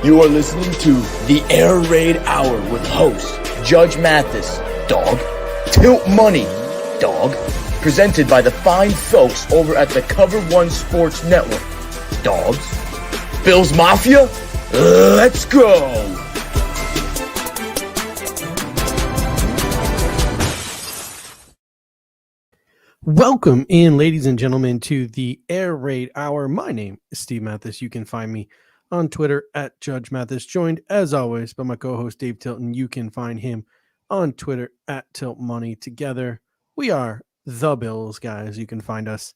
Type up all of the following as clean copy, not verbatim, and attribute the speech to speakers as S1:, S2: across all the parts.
S1: You are listening to the Air Raid Hour with host Judge Mathis, dog, Tilt Money, dog, presented by the fine folks over at the Cover One Sports Network, dogs. Bills Mafia, let's go!
S2: Welcome in, ladies and gentlemen, to the Air Raid Hour. My name is Steve Mathis. You can find me on Twitter at Judge Mathis, joined as always by my co-host Dave Tilton. You can find him on Twitter at Tilt Money. Together, we are the Bills Guys. You can find us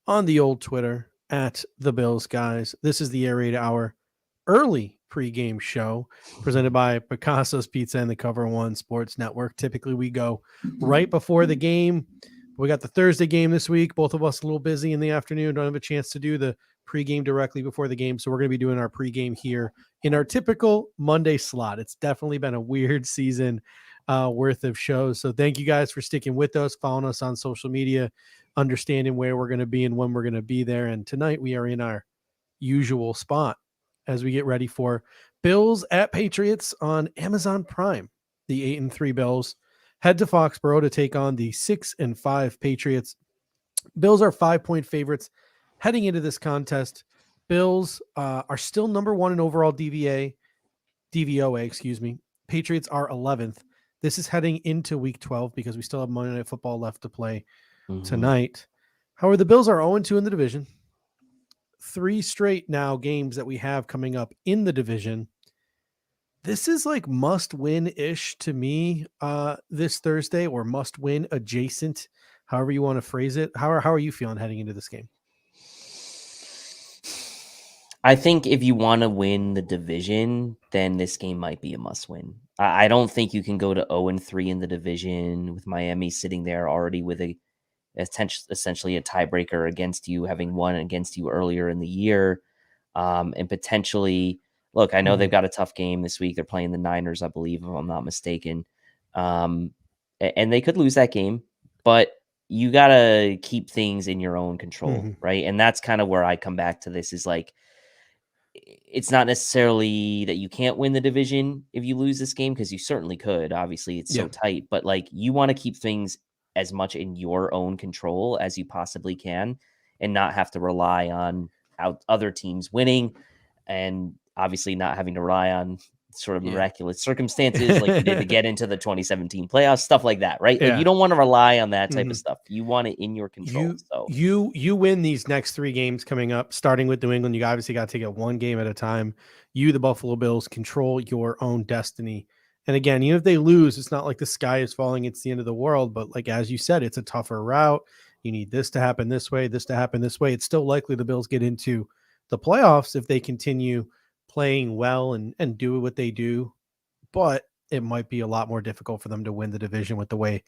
S2: on the old Twitter at the Bills Guys. This is the Air Raid Hour early pregame show presented by Picasso's Pizza and the Cover One Sports Network. Typically, we go right before the game. We got the Thursday game this week. Both of us a little busy in the afternoon. Don't have a chance to do the pregame directly before the game. So we're going to be doing our pregame here in our typical Monday slot. It's definitely been a weird season worth of shows. So thank you guys for sticking with us, following us on social media, understanding where we're going to be and when we're going to be there. And tonight we are in our usual spot as we get ready for Bills at Patriots on Amazon Prime. The 8-3 Bills head to Foxborough to take on the 6-5 Patriots. Bills are 5-point favorites heading into this contest. Bills are still number one in overall DVOA, Patriots are 11th. This is heading into week 12 because we still have Monday Night Football left to play tonight. However, the Bills are 0-2 in the division. 3 straight now games that we have coming up in the division. This is like must-win-ish to me this Thursday, or must-win adjacent, however you want to phrase it. How are you feeling heading into this game?
S3: I think if you want to win the division, then this game might be a must-win. I don't think you can go to 0-3 in the division with Miami sitting there already with essentially a tiebreaker against you, having won against you earlier in the year, and potentially. Look, I know they've got a tough game this week. They're playing the Niners, I believe, if I'm not mistaken. And they could lose that game, but you got to keep things in your own control, right? And that's kind of where I come back to this is like, it's not necessarily that you can't win the division if you lose this game, because you certainly could. Obviously, it's so tight, but like you want to keep things as much in your own control as you possibly can and not have to rely on other teams winning and obviously not having to rely on sort of miraculous circumstances like you did to get into the 2017 playoffs, stuff like that, right? Like you don't want to rely on that type of stuff. You want it in your control.
S2: You win these next 3 games coming up, starting with New England. You obviously got to take it one game at a time. You, the Buffalo Bills, control your own destiny. And again, even if they lose, it's not like the sky is falling. It's the end of the world. But like, as you said, it's a tougher route. You need this to happen this way, this to happen this way. It's still likely the Bills get into the playoffs if they continue playing well and do what they do, but it might be a lot more difficult for them to win the division with the way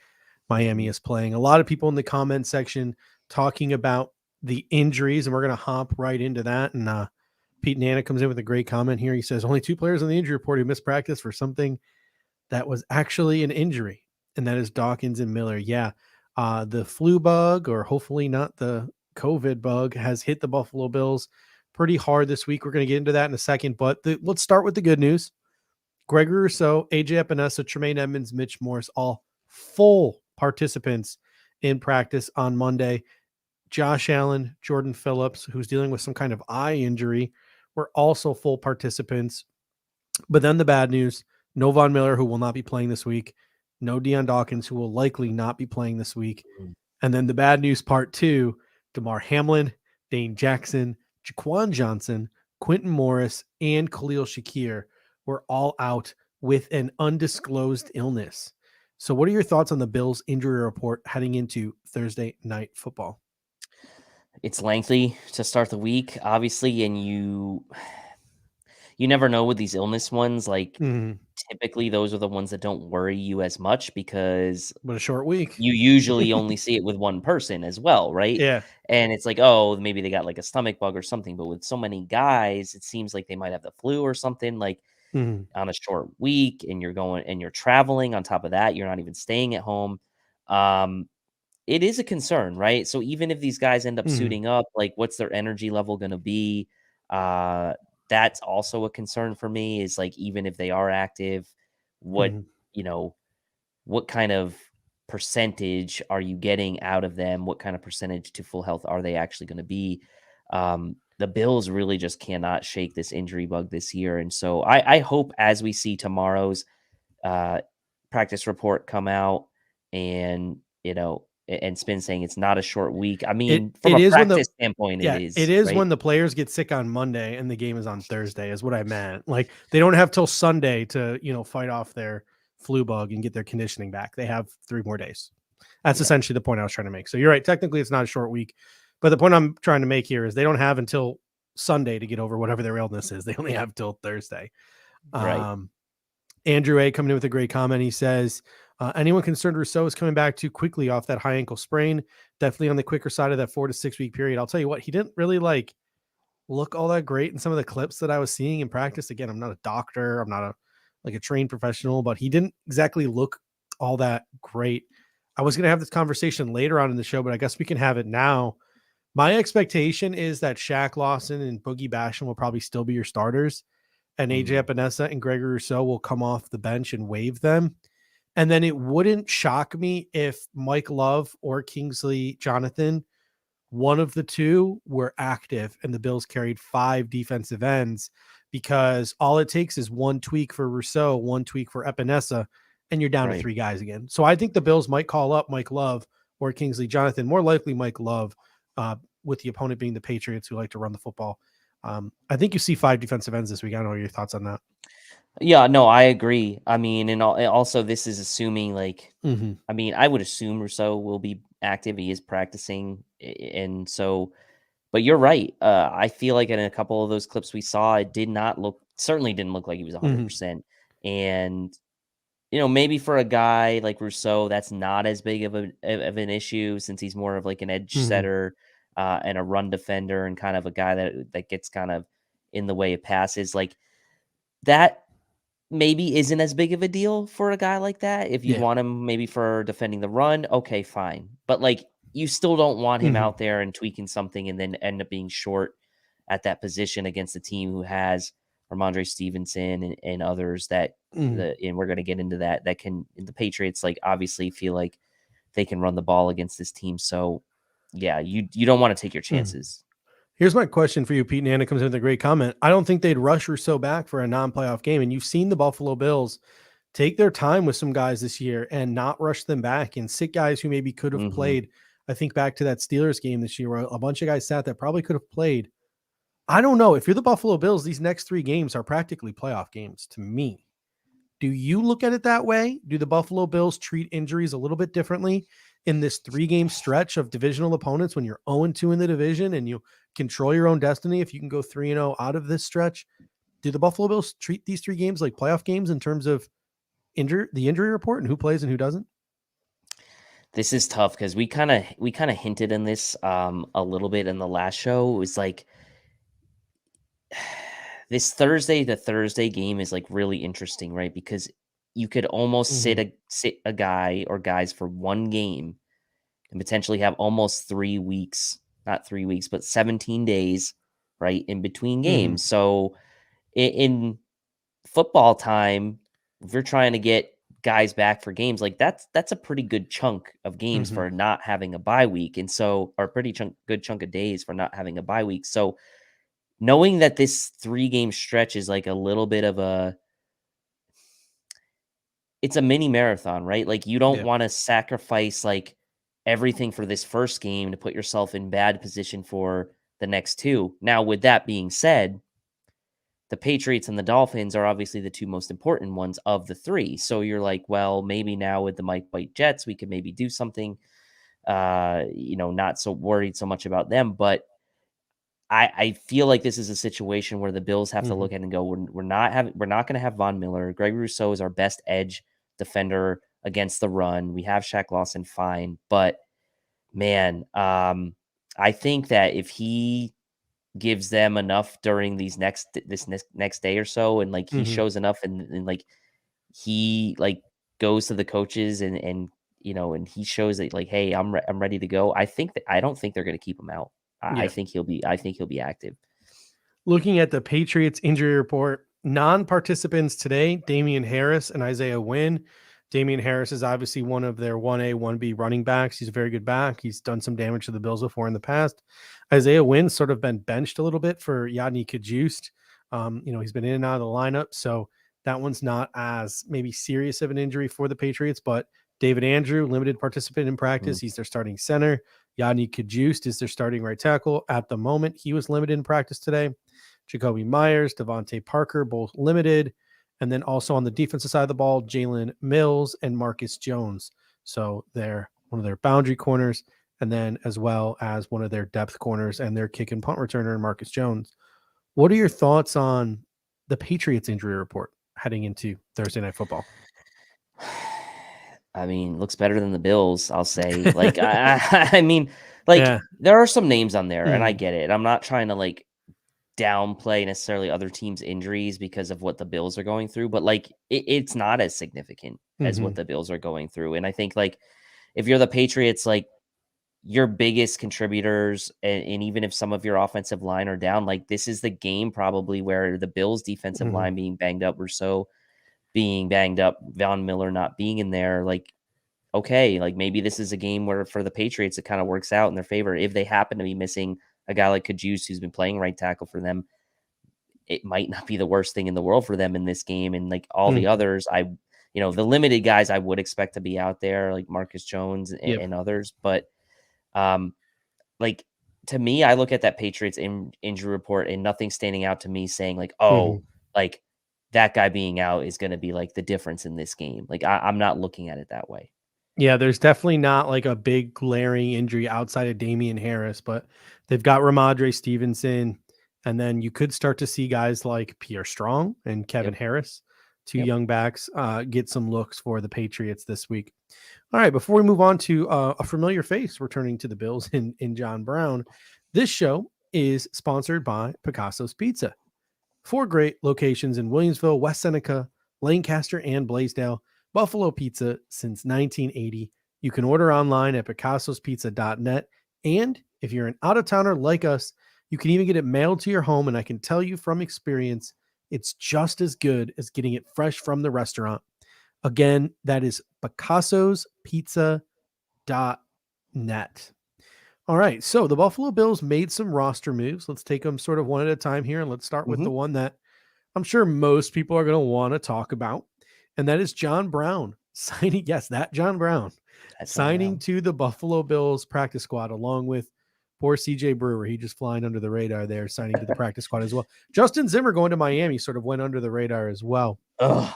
S2: Miami is playing. A lot of people in the comment section talking about the injuries, and we're going to hop right into that. And Pete Nana comes in with a great comment here. He says, only 2 players on the injury report who missed practice for something that was actually an injury, and that is Dawkins and Miller. Yeah, the flu bug, or hopefully not the COVID bug, has hit the Buffalo Bills pretty hard this week. We're going to get into that in a second, but let's start with the good news. Gregory Rousseau, AJ Epinesa, Tremaine, Edmunds, Mitch, Morse, all full participants in practice on Monday. Josh Allen, Jordan Phillips, who's dealing with some kind of eye injury, were also full participants. But then the bad news, no Von Miller, who will not be playing this week. No Deion Dawkins, who will likely not be playing this week. And then the bad news part 2, DeMar Hamlin, Dane Jackson, Jaquan Johnson, Quentin Morris, and Khalil Shakir were all out with an undisclosed illness. So what are your thoughts on the Bills injury report heading into Thursday night football?
S3: It's lengthy to start the week, obviously, and you never know with these illness ones. Like typically those are the ones that don't worry you as much because
S2: but a short week,
S3: you usually only see it with one person as well, right?
S2: Yeah.
S3: And it's like, oh, maybe they got like a stomach bug or something. But with so many guys, it seems like they might have the flu or something, like on a short week, and you're traveling. On top of that, you're not even staying at home. It is a concern, right? So even if these guys end up suiting up, like what's their energy level going to be? that's also a concern for me is like, even if they are active, what, what kind of percentage are you getting out of them? What kind of percentage to full health are they actually going to be? The Bills really just cannot shake this injury bug this year. And so I hope as we see tomorrow's practice report come out and, and Spin saying it's not a short week. I mean, from
S2: it
S3: a
S2: is when
S3: practice standpoint, it
S2: it
S3: is,
S2: is
S3: right?
S2: when the players get sick on Monday and the game is on Thursday is what I meant. Like they don't have till Sunday to, fight off their flu bug and get their conditioning back. They have 3 more days. That's essentially the point I was trying to make. So you're right. Technically it's not a short week, but the point I'm trying to make here is they don't have until Sunday to get over whatever their illness is. They only have till Thursday.
S3: Right.
S2: Andrew A coming in with a great comment. He says, anyone concerned Rousseau is coming back too quickly off that high ankle sprain? Definitely on the quicker side of that 4 to 6 week period. I'll tell you what, he didn't really look all that great in some of the clips that I was seeing in practice. Again, I'm not a doctor. I'm not a trained professional, but he didn't exactly look all that great. I was going to have this conversation later on in the show, but I guess we can have it now. My expectation is that Shaq Lawson and Boogie Basham will probably still be your starters, and AJ Epinesa and Gregory Rousseau will come off the bench and waive them. And then it wouldn't shock me if Mike Love or Kingsley Jonathan, one of the two, were active and the Bills carried 5 defensive ends, because all it takes is one tweak for Rousseau, one tweak for Epinesa, and you're down to 3 guys again. So I think the Bills might call up Mike Love or Kingsley Jonathan, more likely Mike Love, with the opponent being the Patriots, who like to run the football. I think you see 5 defensive ends this week. I don't know your thoughts on that.
S3: Yeah, no, I agree. I mean, and also this is assuming I mean, I would assume Rousseau will be active. He is practicing. And so, but you're right. I feel like in a couple of those clips we saw, it certainly didn't look like he was 100%. And, maybe for a guy like Rousseau, that's not as big of an issue, since he's more of like an edge setter and a run defender, and kind of a guy that gets kind of in the way of passes. Like that maybe isn't as big of a deal for a guy like that. If you want him maybe for defending the run, okay, fine. But you still don't want him out there and tweaking something and then end up being short at that position against a team who has Ramondre Stevenson and others that and we're going to get into that can, the Patriots obviously feel like they can run the ball against this team. So yeah, you don't want to take your chances.
S2: Here's my question for you, Pete. Nana comes in with a great comment. I don't think they'd rush Rousseau back for a non-playoff game. And you've seen the Buffalo Bills take their time with some guys this year and not rush them back and sit guys who maybe could have played. I think back to that Steelers game this year where a bunch of guys sat that probably could have played. I don't know. If you're the Buffalo Bills, these next 3 games are practically playoff games to me. Do you look at it that way? Do the Buffalo Bills treat injuries a little bit differently in this 3-game stretch of divisional opponents when you're 0-2 in the division and you control your own destiny? If you can go 3-0 out of this stretch, do the Buffalo Bills treat these 3 games like playoff games in terms of the injury report and who plays and who doesn't?
S3: This is tough because we kind of hinted in this a little bit in the last show. It was this Thursday to Thursday game is really interesting, right? Because you could almost sit a guy or guys for 1 game and potentially have almost 3 weeks, not 3 weeks, but 17 days, right, in between games. So in football time, if you're trying to get guys back for games, that's a pretty good chunk of games for not having a bye week. And so, or good chunk of days for not having a bye week. So knowing that this 3-game stretch is a little bit of it's a mini marathon, right? You don't want to sacrifice everything for this first game to put yourself in bad position for the next 2. Now, with that being said, the Patriots and the Dolphins are obviously the 2 most important ones of the 3. So you're well, maybe now with the Mike White Jets, we could maybe do something, not so worried so much about them. But I feel like this is a situation where the Bills have to look at it and go, we're not going to have Von Miller. Greg Rousseau is our best edge defender against the run. We have Shaq Lawson, fine. But man, I think that if he gives them enough during this next day or so, and he shows enough and he goes to the coaches and he shows that hey, I'm ready to go. I don't think they're going to keep him out. I think he'll be active.
S2: Looking at the Patriots injury report, non-participants today, Damian Harris and Isaiah Wynn. Damian Harris is obviously one of their 1A, 1B running backs. He's a very good back. He's done some damage to the Bills before in the past. Isaiah Wynn's sort of been benched a little bit for Yadni Kajust. He's been in and out of the lineup, so that one's not as maybe serious of an injury for the Patriots, but David Andrew, limited participant in practice. He's their starting center. Yadni Kajust is their starting right tackle at the moment. He was limited in practice today. Jacoby Myers, Devontae Parker, both limited. And then also on the defensive side of the ball, Jalen Mills and Marcus Jones. So they're one of their boundary corners, and then as well as one of their depth corners and their kick and punt returner, Marcus Jones. What are your thoughts on the Patriots injury report heading into Thursday Night Football?
S3: I mean, looks better than the Bills, I'll say. Like, I mean, like,
S2: Yeah.
S3: There are some names on there, and I get it. I'm not trying to, like, downplay necessarily other teams' injuries because of what the Bills are going through, but, like, it's not as significant as what the Bills are going through. And I think, like, if you're the Patriots, like, your biggest contributors, and even if some of your offensive line are down, like, this is the game probably where the Bills' defensive line being banged up, Rousseau being banged up, Von Miller not being in there, like, okay, like maybe this is a game where for the Patriots, it kind of works out in their favor. If they happen to be missing a guy like Kajus, who's been playing right tackle for them, it might not be the worst thing in the world for them in this game. And like all the others, the limited guys I would expect to be out there, like Marcus Jones and others. But like, to me, I look at that Patriots injury report and nothing standing out to me saying like, oh, like that guy being out is going to be like the difference in this game. Like I'm not looking at it that way.
S2: Yeah, there's definitely not like a big glaring injury outside of Damian Harris, but they've got Ramondre Stevenson, and then you could start to see guys like Pierre Strong and Kevin Harris, two young backs, get some looks for the Patriots this week. All right, before we move on to a familiar face returning to the Bills in John Brown, this show is sponsored by Picasso's Pizza. 4 great locations in Williamsville, West Seneca, Lancaster, and Blaisdell. Buffalo Pizza since 1980. You can order online at picassospizza.net. And if you're an out-of-towner like us, you can even get it mailed to your home. And I can tell you from experience, it's just as good as getting it fresh from the restaurant. Again, that is picassospizza.net. All right, so the Buffalo Bills made some roster moves. Let's take them sort of one at a time here, and let's start with the one that I'm sure most people are going to want to talk about, and that is John Brown signing. Yes, that John Brown signing to the Buffalo Bills practice squad, along with poor CJ Brewer. He just flying under the radar there, signing to the practice squad as well. Justin Zimmer going to Miami sort of went under the radar as well.
S3: Oh,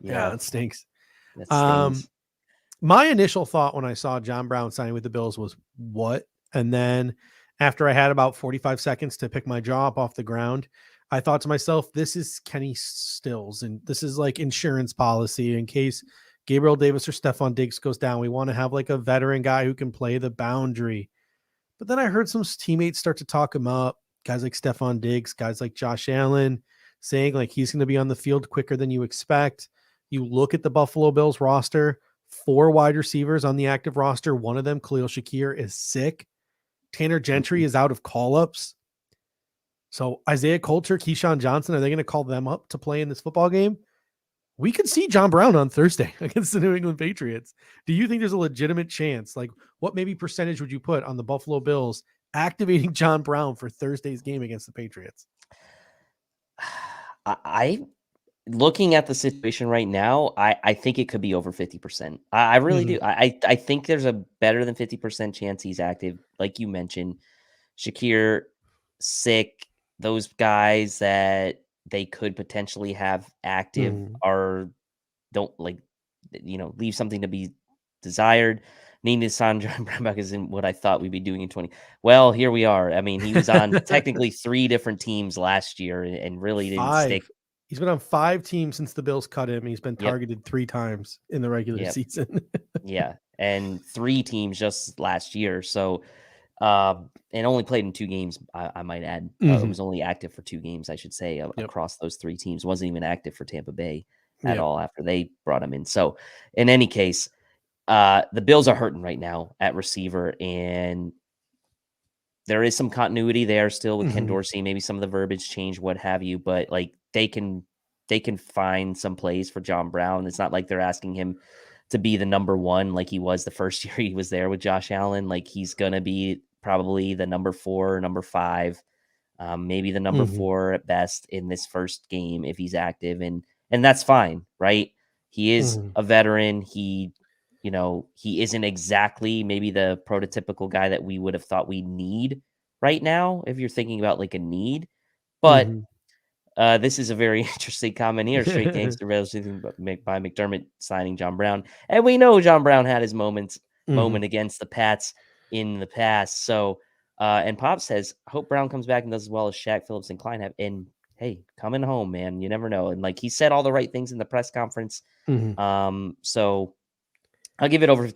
S2: yeah, that stinks.
S3: That stings.
S2: My initial thought when I saw John Brown signing with the Bills was, what? And then after I had about 45 seconds to pick my jaw up off the ground, I thought to myself, this is Kenny Stills, and this is like insurance policy in case Gabriel Davis or Stephon Diggs goes down. We want to have like a veteran guy who can play the boundary. But then I heard some teammates start to talk him up, guys like Stephon Diggs, guys like Josh Allen, saying like he's going to be on the field quicker than you expect. You look at the Buffalo Bills roster, 4 wide receivers on the active roster. One of them, Khalil Shakir, is sick. Tanner Gentry is out of call-ups. So Isaiah Coulter, Keyshawn Johnson, are they going to call them up to play in this football game? We could see John Brown on Thursday against the New England Patriots. Do you think there's a legitimate chance? Like, what maybe percentage would you put on the Buffalo Bills activating John Brown for Thursday's game against the Patriots?
S3: Looking at the situation right now, I think it could be over 50%. I really do. I think there's a better than 50% chance he's active. Like you mentioned, Shakir, sick. Those guys that they could potentially have active leave something to be desired. Nina Sandra Brownback isn't what I thought we'd be doing in 20. Well, here we are. I mean, he was on technically 3 different teams last year and really didn't stick.
S2: He's been on 5 teams since the Bills cut him. He's been targeted 3 times in the regular season.
S3: And 3 teams just last year. So, and only played in 2 games, I might add. It was only active for 2 games, I should say, across those 3 teams. Wasn't even active for Tampa Bay at all after they brought him in. So, in any case, the Bills are hurting right now at receiver, and there is some continuity there still with Ken
S2: Mhm.
S3: Dorsey. Maybe some of the verbiage change, what have you, but like they can find some plays for John Brown. It's not like they're asking him to be the number one like he was the first year he was there with Josh Allen. Like he's gonna be probably the number 4, number 5, maybe the number
S2: Mhm.
S3: 4 at best in this first game if he's active, and that's fine, right? He is
S2: Mhm.
S3: a veteran. He, he isn't exactly maybe the prototypical guy that we would have thought we need right now if you're thinking about like a need, but
S2: Mhm.
S3: this is a very interesting comment here. Straight gangster resolution by McDermott signing John Brown, and we know John Brown had his moment
S2: Mhm.
S3: against the Pats in the past. So, and Pop says, "Hope Brown comes back and does as well as Shaq, Phillips, and Klein have." And hey, coming home, man, you never know. And like he said, all the right things in the press conference.
S2: Mhm.
S3: So I'll give it over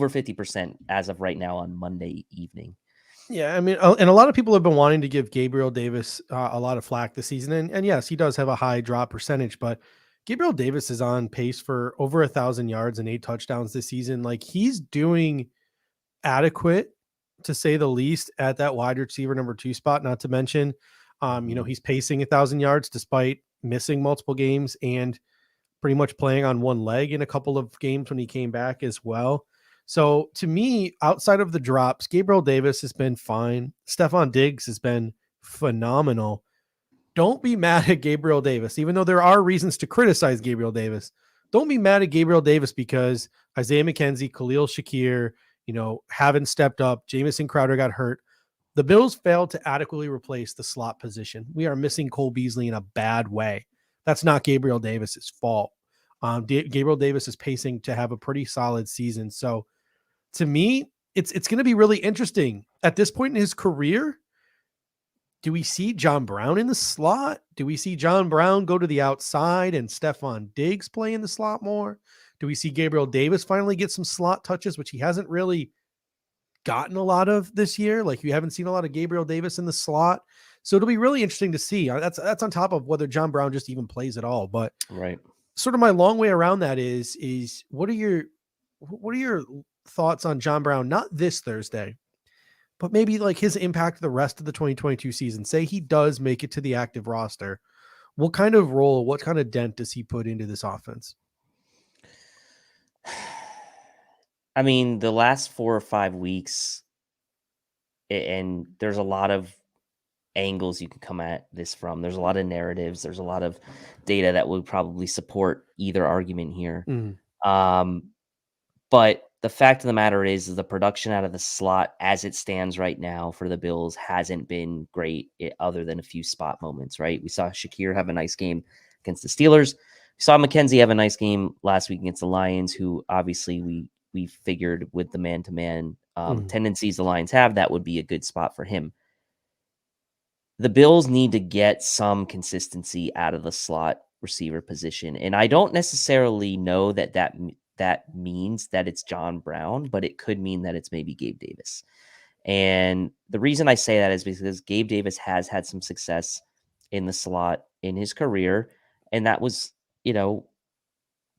S3: 50% as of right now on Monday evening.
S2: Yeah, I mean, and a lot of people have been wanting to give Gabriel Davis a lot of flack this season, and yes, he does have a high drop percentage, but Gabriel Davis is on pace for over 1,000 yards and 8 touchdowns this season. Like he's doing adequate, to say the least, at that wide receiver number 2 spot. Not to mention, he's pacing 1,000 yards despite missing multiple games and pretty much playing on one leg in a couple of games when he came back as well. So to me, outside of the drops, Gabriel Davis has been fine. Stephon Diggs has been phenomenal. Don't be mad at Gabriel Davis, even though there are reasons to criticize Gabriel Davis. Don't be mad at Gabriel Davis because Isaiah McKenzie, Khalil Shakir, haven't stepped up. Jamison Crowder got hurt. The Bills failed to adequately replace the slot position. We are missing Cole Beasley in a bad way. That's not Gabriel Davis's fault. Gabriel Davis is pacing to have a pretty solid season. So to me, it's going to be really interesting at this point in his career. Do we see John Brown in the slot? Do we see John Brown go to the outside and Stephon Diggs play in the slot more? Do we see Gabriel Davis finally get some slot touches, which he hasn't really gotten a lot of this year? Like you haven't seen a lot of Gabriel Davis in the slot. So it'll be really interesting to see. That's on top of whether John Brown just even plays at all. But
S3: Right.
S2: sort of my long way around that is what are your thoughts on John Brown, not this Thursday, but maybe like his impact the rest of the 2022 season? Say he does make it to the active roster. What kind of role, what kind of dent does he put into this offense?
S3: I mean, the last 4 or 5 weeks, and there's a lot of angles you can come at this from. There's a lot of narratives. There's a lot of data that would probably support either argument here.
S2: Mm,
S3: Um, but the fact of the matter is the production out of the slot as it stands right now for the Bills hasn't been great, other than a few spot moments, right? We saw Shakir have a nice game against the Steelers. We saw McKenzie have a nice game last week against the Lions, who obviously we figured with the man-to-man
S2: mm,
S3: tendencies the Lions have, that would be a good spot for him. The Bills need to get some consistency out of the slot receiver position. And I don't necessarily know that means that it's John Brown, but it could mean that it's maybe Gabe Davis. And the reason I say that is because Gabe Davis has had some success in the slot in his career. And that was,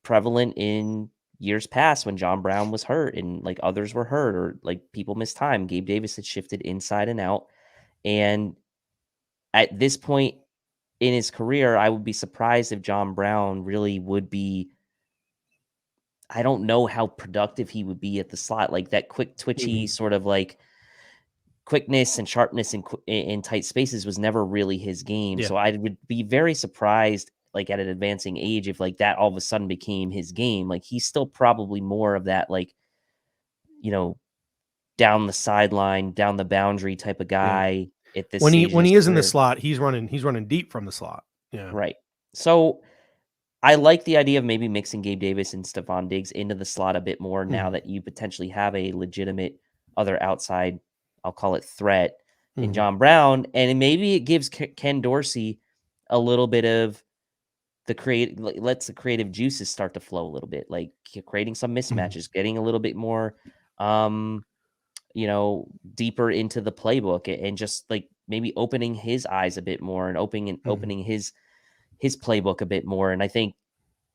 S3: prevalent in years past when John Brown was hurt and like others were hurt or like people missed time. Gabe Davis had shifted inside and out. And at this point in his career, I would be surprised if John Brown really would be. I don't know how productive he would be at the slot, like that quick, twitchy
S2: mhm.
S3: sort of like quickness and sharpness in tight spaces was never really his game.
S2: Yeah.
S3: So I would be very surprised, like at an advancing age, if like that all of a sudden became his game. Like he's still probably more of that, like, you know, down the sideline, down the boundary type of
S2: Yeah.
S3: guy at this
S2: When he
S3: stage in
S2: when
S3: his
S2: he is in the
S3: career.
S2: slot, he's running deep from the slot. Yeah.
S3: Right. So I like the idea of maybe mixing Gabe Davis and Stephon Diggs into the slot a bit more now
S2: Mhm,
S3: that you potentially have a legitimate other outside, I'll call it threat in
S2: mhm,
S3: John Brown. And maybe it gives Ken Dorsey a little bit of the lets the creative juices start to flow a little bit, like creating some
S2: mhm,
S3: mismatches, getting a little bit more, um, deeper into the playbook and just like maybe opening his eyes a bit more and
S2: mhm,
S3: opening his playbook a bit more. And I think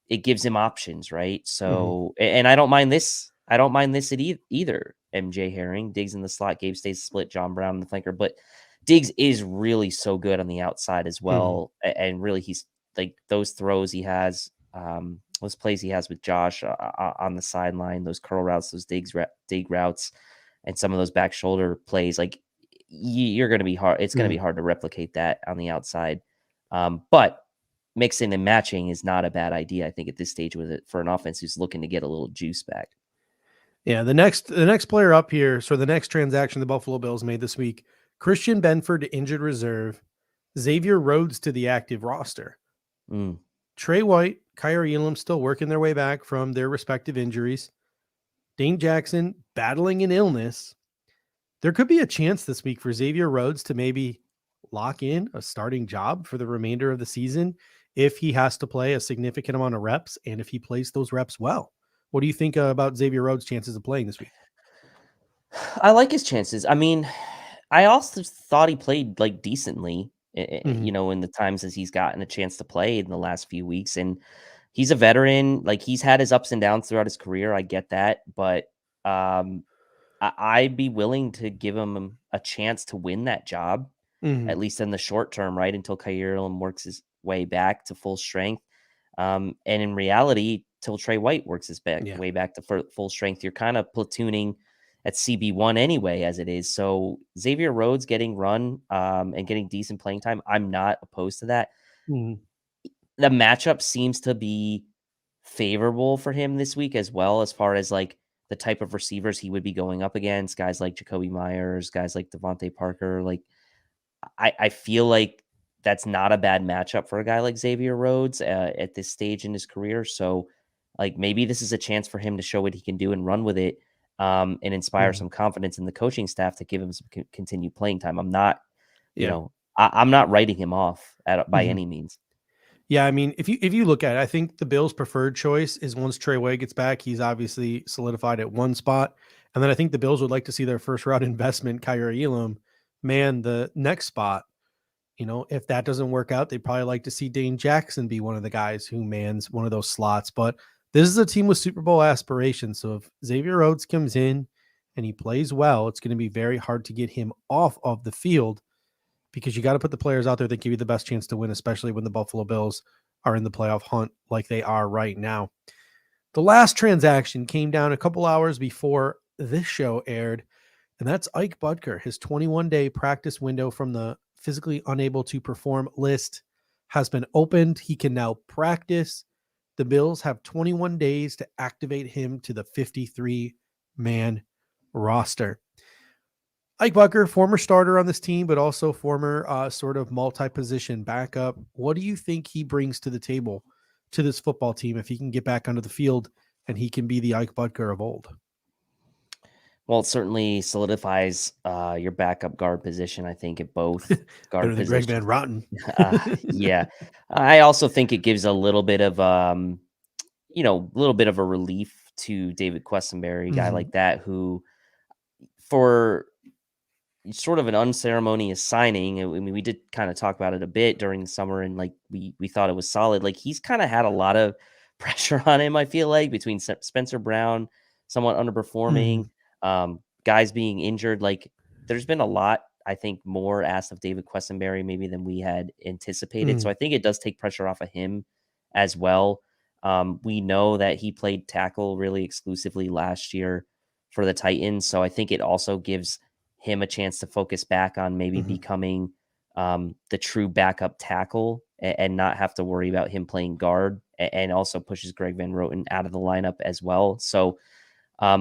S3: it gives him options, right?
S2: mhm,
S3: So, and I don't mind this. I don't mind this either. MJ Herring. Diggs in the slot, Gabe stays split, John Brown in the flanker. But Diggs is really so good on the outside as well. And really, he's like those throws he has, those plays he has with Josh on the sideline, those curl routes, those dig routes, and some of those back shoulder plays. Like you're going to be hard. It's going to be hard to replicate that on the outside. But mixing and matching is not a bad idea, I think, at this stage with it for an offense who's looking to get a little juice back.
S2: Yeah, the next player up here, so the next transaction the Buffalo Bills made this week, Christian Benford to injured reserve, Xavier Rhodes to the active roster. Trey White, Kyrie Elam still working their way back from their respective injuries. Dane Jackson battling an illness. There could be a chance this week for Xavier Rhodes to maybe lock in a starting job for the remainder of the season if he has to play a significant amount of reps and if he plays those reps well. What do you think about Xavier Rhodes' chances of playing this week?
S3: I like his chances. I mean, I also thought he played like decently, you know, in the times as he's gotten a chance to play in the last few weeks. And he's a veteran. Like he's had his ups and downs throughout his career. I get that. But I'd be willing to give him a chance to win that job, at least in the short term, right? Until Kyrie Elam works his way back to full strength. And in reality, till Trey White works his way back to full strength, you're kind of platooning at CB1 anyway, as it is. So Xavier Rhodes getting run and getting decent playing time, I'm not opposed to that. The matchup seems to be favorable for him this week as well, as far as like the type of receivers he would be going up against, guys like Jacoby Myers, guys like Devontae Parker. Like I feel like that's not a bad matchup for a guy like Xavier Rhodes at this stage in his career. So like maybe this is a chance for him to show what he can do and run with it and inspire some confidence in the coaching staff to give him some continued playing time. I'm not, you know, I'm not writing him off by any means.
S2: Yeah, I mean, if you look at it, I think the Bills' preferred choice is once Trey White gets back, he's obviously solidified at one spot. And then I think the Bills would like to see their first round investment, Kyrie Elam, man the next spot. You know, if that doesn't work out, they'd probably like to see Dane Jackson be one of the guys who mans one of those slots. But this is a team with Super Bowl aspirations. So if Xavier Rhodes comes in and he plays well, it's going to be very hard to get him off of the field because you got to put the players out there that give you the best chance to win, especially when the Buffalo Bills are in the playoff hunt like they are right now. The last transaction came down a couple hours before this show aired, and that's Ike Boettger. His 21-day practice window from the physically unable to perform list has been opened. He can now practice. The Bills have 21 days to activate him to the 53-man roster. Ike Boettger, former starter on this team, but also former sort of multi-position backup. What do you think he brings to the table to this football team if he can get back onto the field and he can be the Ike Boettger of old?
S3: Well, it certainly solidifies your backup guard position, I think, at both guard
S2: Better than
S3: positions.
S2: Greg Van Rotten.
S3: Yeah. I also think it gives a little bit of, a little bit of a relief to David Questenberry, a guy like that, who for sort of an unceremonious signing, I mean, we did kind of talk about it a bit during the summer, and like we thought it was solid. Like he's kind of had a lot of pressure on him, I feel like, between Spencer Brown, somewhat underperforming, guys being injured. Like there's been a lot, I think, more asked of David Questenberry maybe than we had anticipated. So I think it does take pressure off of him as well. We know that he played tackle really exclusively last year for the Titans. So I think it also gives him a chance to focus back on maybe becoming the true backup tackle and not have to worry about him playing guard, and also pushes Greg Van Roten out of the lineup as well. So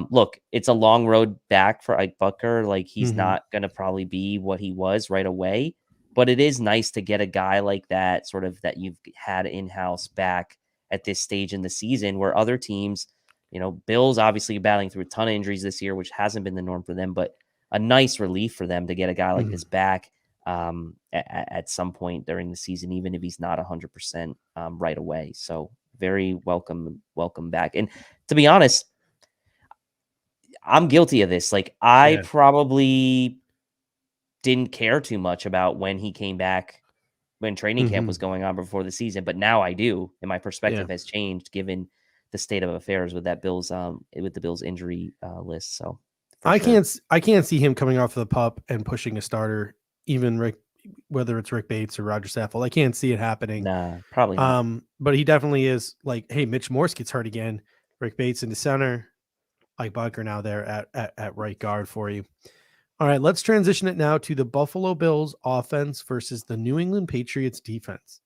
S3: look, it's a long road back for Ike Boettger. Like he's not going to probably be what he was right away, but it is nice to get a guy like that, sort of that you've had in-house back at this stage in the season where other teams, you know, Bills obviously battling through a ton of injuries this year, which hasn't been the norm for them, but a nice relief for them to get a guy like this back at some point during the season, even if he's not 100% right away. So very welcome back. And to be honest, I'm guilty of this. Like I probably didn't care too much about when he came back, when training camp was going on before the season, but now I do, and my perspective has changed given the state of affairs with that Bills with the Bills injury list. So
S2: I
S3: sure.
S2: can't see him coming off the pup and pushing a starter, even whether it's Rick Bates or Roger Saffold. I can't see it happening.
S3: Nah, probably not.
S2: But he definitely is like, hey, Mitch Morse gets hurt again. Rick Bates into center. Ike Boettger now there at right guard for you. All right, let's transition it now to the Buffalo Bills offense versus the New England Patriots defense.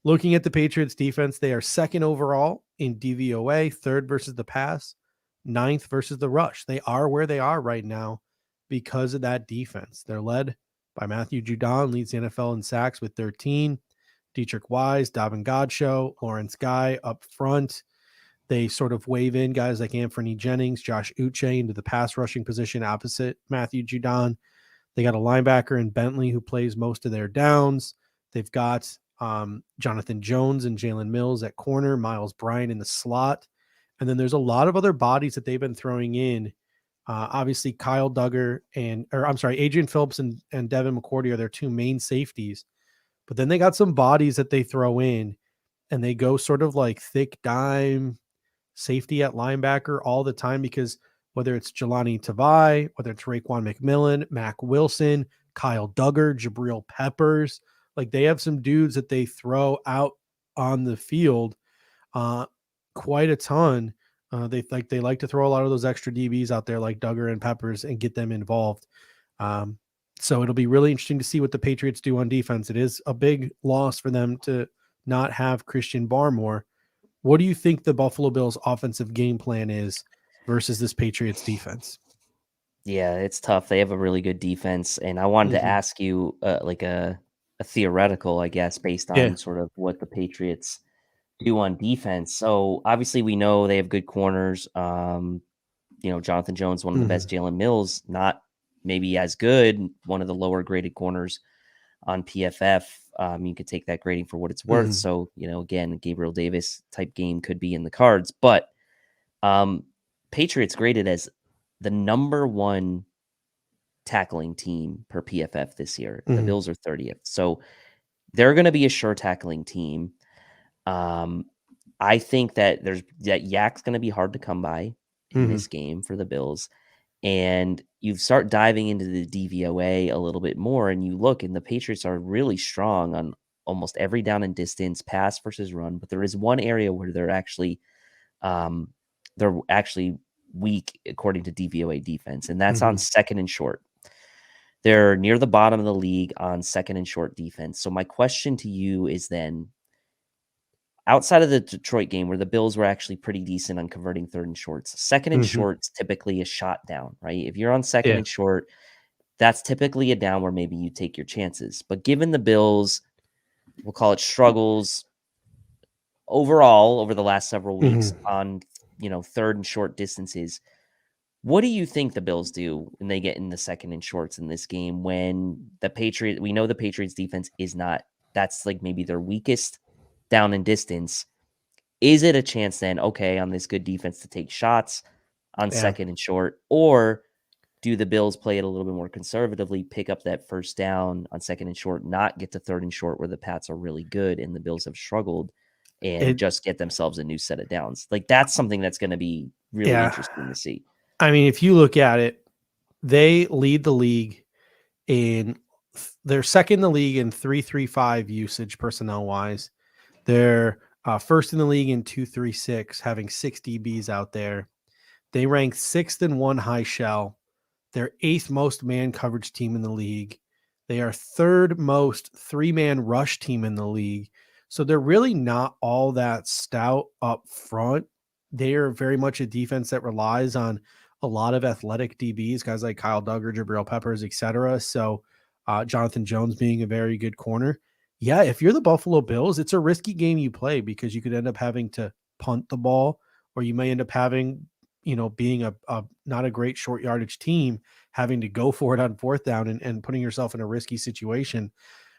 S2: Looking at the Patriots defense, they are second overall in DVOA, third versus the pass, ninth versus the rush. They are where they are right now because of that defense. They're led by Matthew Judon, leads the NFL in sacks with 13. Dietrich Wise, Davin Godchaux, Lawrence Guy up front. They sort of wave in guys like Anthony Jennings, Josh Uche into the pass rushing position opposite Matthew Judon. They got a linebacker in Bentley who plays most of their downs. They've got Jonathan Jones and Jalen Mills at corner, Miles Bryant in the slot. And then there's a lot of other bodies that they've been throwing in. Obviously, Adrian Phillips and Devin McCourty are their two main safeties. But then they got some bodies that they throw in, and they go sort of like thick dime safety at linebacker all the time, because whether it's Jelani Tavai, whether it's Raekwon McMillan, Mac Wilson, Kyle Duggar, Jabril Peppers, like they have some dudes that they throw out on the field quite a ton. They like to throw a lot of those extra DBs out there like Duggar and Peppers and get them involved. So it'll be really interesting to see what the Patriots do on defense. It is a big loss for them to not have Christian Barmore. What do you think the Buffalo Bills offensive game plan is versus this Patriots defense?
S3: Yeah, it's tough. They have a really good defense, and I wanted to ask you like a theoretical, I guess, based on sort of what the Patriots do on defense. So obviously we know they have good corners. Jonathan Jones, one of the best. Jalen Mills, not maybe as good, one of the lower graded corners on PFF. You could take that grading for what it's worth. So, again, Gabriel Davis type game could be in the cards, but Patriots graded as the number one tackling team per PFF this year. The Bills are 30th. So they're going to be a sure tackling team. I think that Yak's going to be hard to come by in this game for the Bills. And you start diving into the DVOA a little bit more, and you look, and the Patriots are really strong on almost every down and distance, pass versus run. But there is one area where they're actually weak according to DVOA defense, and that's on second and short. They're near the bottom of the league on second and short defense. So my question to you is then, outside of the Detroit game where the Bills were actually pretty decent on converting third and shorts, second and short's typically a shot down, right? If you're on second and short, that's typically a down where maybe you take your chances. But given the Bills, we'll call it struggles overall over the last several weeks on, third and short distances, what do you think the Bills do when they get in the second and shorts in this game when we know the Patriots defense is not, that's like maybe their weakest down and distance? Is it a chance then, okay, on this good defense to take shots on second and short, or do the Bills play it a little bit more conservatively, pick up that first down on second and short, not get to third and short where the Pats are really good and the Bills have struggled, and just get themselves a new set of downs? Like, that's something that's going to be really interesting to see.
S2: I mean, if you look at it, they lead the league they're second in the league in 3-3-5 usage personnel wise. They're first in the league in 2-3-6, having 6 DBs out there. They rank 6th in 1 high shell. They're 8th most man coverage team in the league. They are 3rd most 3-man rush team in the league. So they're really not all that stout up front. They are very much a defense that relies on a lot of athletic DBs, guys like Kyle Duggar, Jabril Peppers, etc. So Jonathan Jones being a very good corner. Yeah, if you're the Buffalo Bills, it's a risky game you play because you could end up having to punt the ball, or you may end up having, being a not a great short yardage team, having to go for it on 4th down and putting yourself in a risky situation.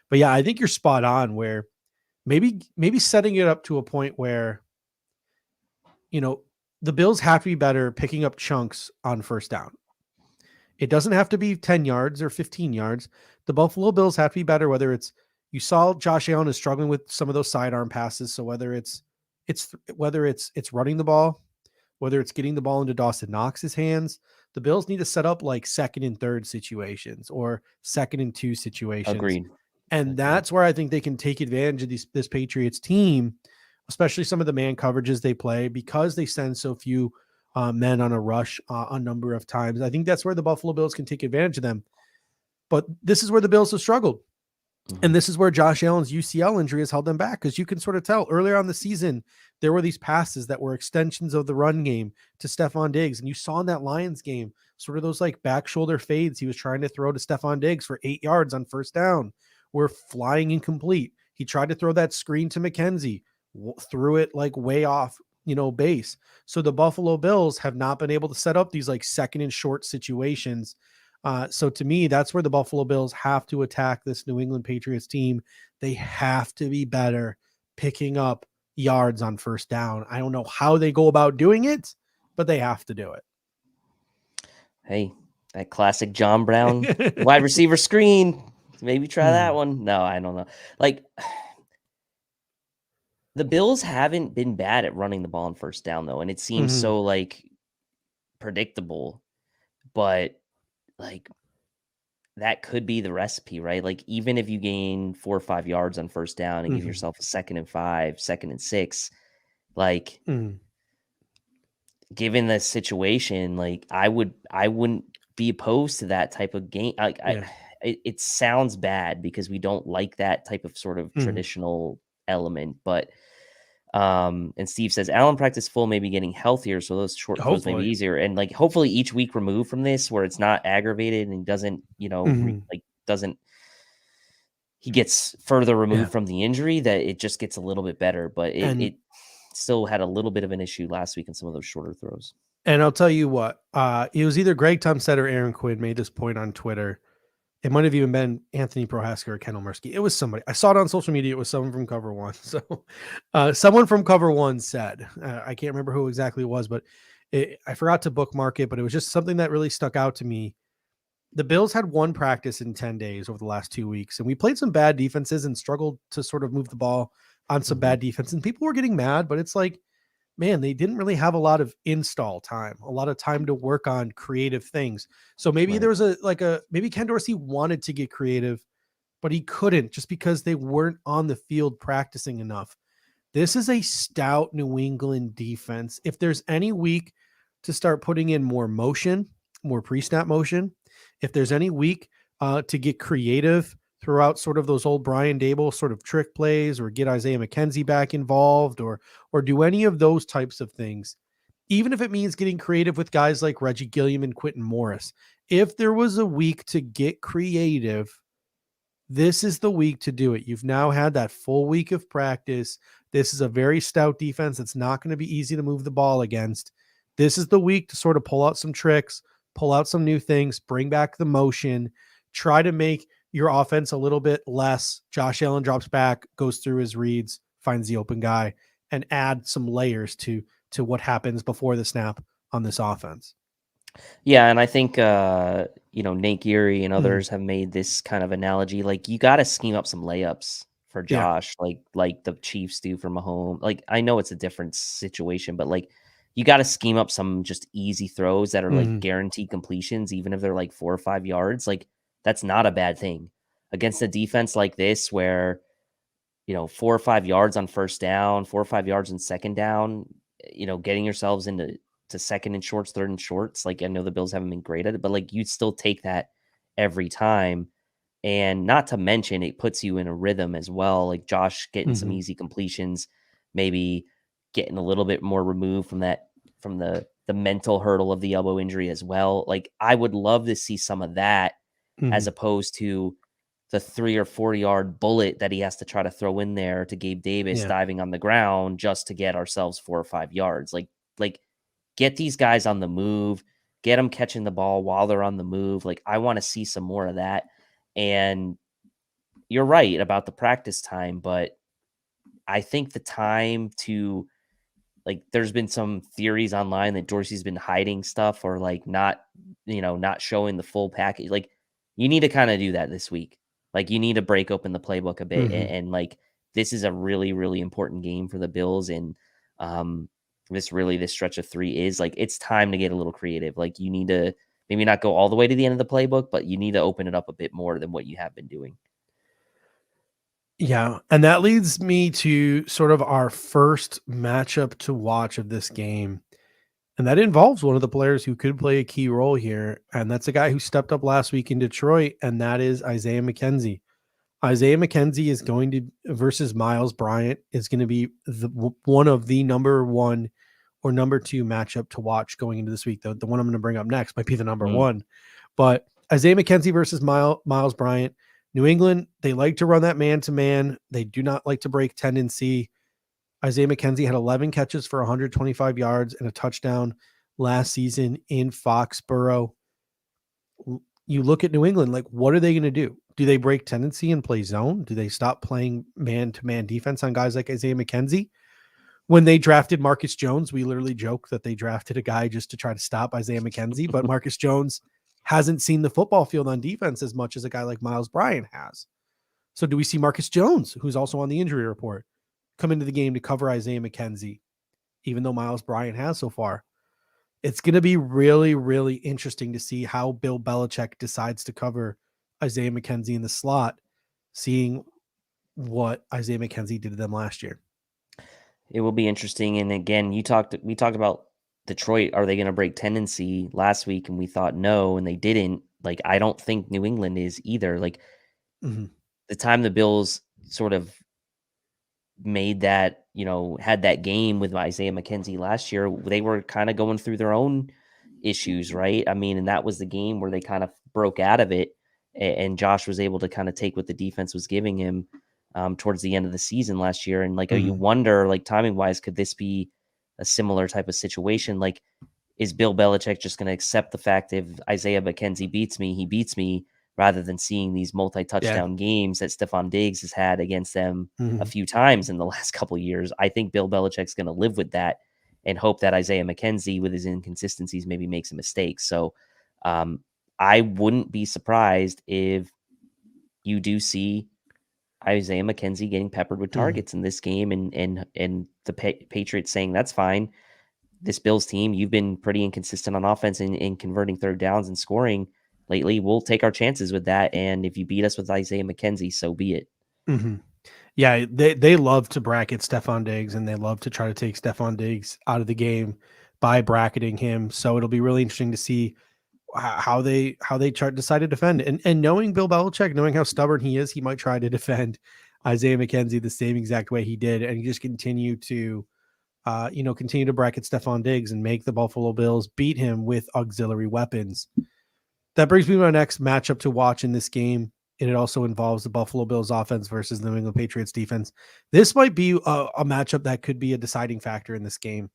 S2: But yeah, I think you're spot on where maybe setting it up to a point where, the Bills have to be better picking up chunks on first down. It doesn't have to be 10 yards or 15 yards. The Buffalo Bills have to be better, whether it's, you saw Josh Allen is struggling with some of those sidearm passes. So whether it's running the ball, whether it's getting the ball into Dawson Knox's hands. The Bills need to set up like 2nd and 3rd situations or 2nd and 2 situations.
S3: Agreed.
S2: And that's where I think they can take advantage of this Patriots team, especially some of the man coverages they play, because they send so few men on a rush a number of times. I think that's where the Buffalo Bills can take advantage of them. But this is where the Bills have struggled. And this is where Josh Allen's UCL injury has held them back, because you can sort of tell earlier on the season, there were these passes that were extensions of the run game to Stephon Diggs. And you saw in that Lions game, sort of those like back shoulder fades he was trying to throw to Stephon Diggs for 8 yards on first down were flying incomplete. He tried to throw that screen to McKenzie, threw it like way off, base. So the Buffalo Bills have not been able to set up these like 2nd and short situations. So to me, that's where the Buffalo Bills have to attack this New England Patriots team. They have to be better picking up yards on first down. I don't know how they go about doing it, but they have to do it.
S3: Hey, that classic John Brown wide receiver screen. Maybe try that one. No, I don't know. Like, the Bills haven't been bad at running the ball on first down, though. And it seems so like predictable, but like that could be the recipe, right? Like, even if you gain 4 or 5 yards on first down and give yourself a 2nd and 5, 2nd and 6, like given the situation, like I wouldn't be opposed to that type of game. Like it sounds bad because we don't like that type of sort of traditional element, but and Steve says Allen practice full may be getting healthier, so those short throws may be easier, and like hopefully each week removed from this where it's not aggravated and doesn't he gets further removed from the injury, that it just gets a little bit better. But it still had a little bit of an issue last week in some of those shorter throws.
S2: And I'll tell you what, it was either Greg Tumstead or Aaron Quinn made this point on Twitter. It might have even been Anthony Prohaska or Kendall Mursky. It was somebody. I saw it on social media. It was someone from Cover One. So someone from Cover One said, I can't remember who exactly it was, but I forgot to bookmark it, but it was just something that really stuck out to me. The Bills had one practice in 10 days over the last 2 weeks, and we played some bad defenses and struggled to sort of move the ball on some bad defense. And people were getting mad, but it's like, man, they didn't really have a lot of install time, a lot of time to work on creative things. So maybe there was maybe Ken Dorsey wanted to get creative, but he couldn't just because they weren't on the field practicing enough. This is a stout New England defense. If there's any week to start putting in more motion, more pre-snap motion, if there's any week to get creative throughout sort of those old Brian Dable sort of trick plays, or get Isaiah McKenzie back involved, or do any of those types of things, even if it means getting creative with guys like Reggie Gilliam and Quentin Morris. If there was a week to get creative, this is the week to do it. You've now had that full week of practice. This is a very stout defense. It's not going to be easy to move the ball against. This is the week to sort of pull out some tricks, pull out some new things, bring back the motion, try to make your offense a little bit less. Josh Allen drops back, goes through his reads, finds the open guy, and add some layers to what happens before the snap on this offense.
S3: Yeah, and I think Nate Geary and others have made this kind of analogy. Like, you got to scheme up some layups for Josh, like the Chiefs do for Mahomes. Like, I know it's a different situation, but like, you got to scheme up some just easy throws that are like guaranteed completions, even if they're like 4 or 5 yards. Like, that's not a bad thing against a defense like this, where 4 or 5 yards on first down, 4 or 5 yards on second down, getting yourselves into 2nd and shorts, 3rd and shorts. Like, I know the Bills haven't been great at it, but like, you'd still take that every time. And not to mention, it puts you in a rhythm as well. Like, Josh getting some easy completions, maybe getting a little bit more removed from the mental hurdle of the elbow injury as well. Like, I would love to see some of that as opposed to the 3 or 4 yard bullet that he has to try to throw in there to Gabe Davis diving on the ground just to get ourselves 4 or 5 yards. Like get these guys on the move, get them catching the ball while they're on the move. Like, I want to see some more of that. And you're right about the practice time, but I think the time to, like, there's been some theories online that Dorsey's been hiding stuff, or like not showing the full package. Like, you need to kind of do that this week. Like, you need to break open the playbook a bit. And like, this is a really, really important game for the Bills. And this stretch of 3 is, like, it's time to get a little creative. Like, you need to maybe not go all the way to the end of the playbook, but you need to open it up a bit more than what you have been doing.
S2: Yeah, and that leads me to sort of our first matchup to watch of this game. And that involves one of the players who could play a key role here. And that's a guy who stepped up last week in Detroit, and that is Isaiah McKenzie. Isaiah McKenzie is going to versus Miles Bryant is going to be one of the number 1 or number 2 matchup to watch going into this week. The one I'm going to bring up next might be the number 1. But Isaiah McKenzie versus Miles Bryant. New England, they like to run that man-to-man. They do not like to break tendency. Isaiah McKenzie had 11 catches for 125 yards and a touchdown last season in Foxborough. You look at New England, like, what are they going to do? Do they break tendency and play zone? Do they stop playing man-to-man defense on guys like Isaiah McKenzie? When they drafted Marcus Jones, we literally joked that they drafted a guy just to try to stop Isaiah McKenzie, but Marcus Jones hasn't seen the football field on defense as much as a guy like Miles Bryant has. So do we see Marcus Jones, who's also on the injury report, come into the game to cover Isaiah McKenzie, even though Miles Bryant has so far? It's going to be really, really interesting to see how Bill Belichick decides to cover Isaiah McKenzie in the slot, seeing what Isaiah McKenzie did to them last year.
S3: It will be interesting. And again, we talked about Detroit. Are they going to break tendency last week? And we thought no, and they didn't. Like, I don't think New England is either. Like, the time the Bills sort of made that, had that game with Isaiah McKenzie last year, they were kind of going through their own issues, right? I mean, and that was the game where they kind of broke out of it, and Josh was able to kind of take what the defense was giving him towards the end of the season last year. And like, you wonder, like, timing wise, could this be a similar type of situation? Like, is Bill Belichick just going to accept the fact that if Isaiah McKenzie beats me, he beats me, rather than seeing these multi-touchdown games that Stephon Diggs has had against them a few times in the last couple of years? I think Bill Belichick's going to live with that and hope that Isaiah McKenzie, with his inconsistencies, maybe makes a mistake. So I wouldn't be surprised if you do see Isaiah McKenzie getting peppered with targets in this game, and the Patriots saying, that's fine. This Bills team, you've been pretty inconsistent on offense in converting third downs and scoring lately. We'll take our chances with that. And if you beat us with Isaiah McKenzie, so be it.
S2: Yeah, they love to bracket Stephon Diggs, and they love to try to take Stephon Diggs out of the game by bracketing him. So it'll be really interesting to see how they decide to defend. And knowing Bill Belichick, knowing how stubborn he is, he might try to defend Isaiah McKenzie the same exact way he did, and he just continue to bracket Stephon Diggs and make the Buffalo Bills beat him with auxiliary weapons. That brings me to my next matchup to watch in this game, and it also involves the Buffalo Bills offense versus the New England Patriots defense. This might be a matchup that could be a deciding factor in this game,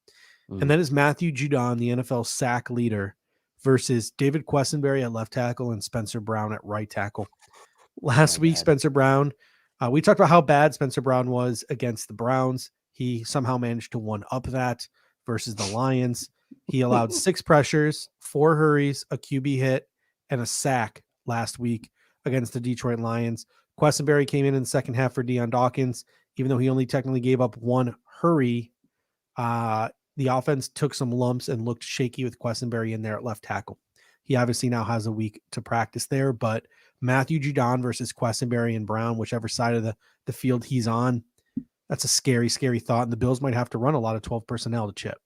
S2: and that is Matthew Judon, the NFL sack leader, versus David Quessenberry at left tackle and Spencer Brown at right tackle. Last week, Spencer Brown, we talked about how bad Spencer Brown was against the Browns. He somehow managed to one-up that versus the Lions. He allowed 6 pressures, 4 hurries, a QB hit, and a sack last week against the Detroit Lions. Quessenberry came in the second half for Deion Dawkins, even though he only technically gave up 1 hurry. The offense took some lumps and looked shaky with Quessenberry in there at left tackle. He obviously now has a week to practice there, but Matthew Judon versus Quessenberry and Brown, whichever side of the field he's on, that's a scary, scary thought. And the Bills might have to run a lot of 12 personnel to chip.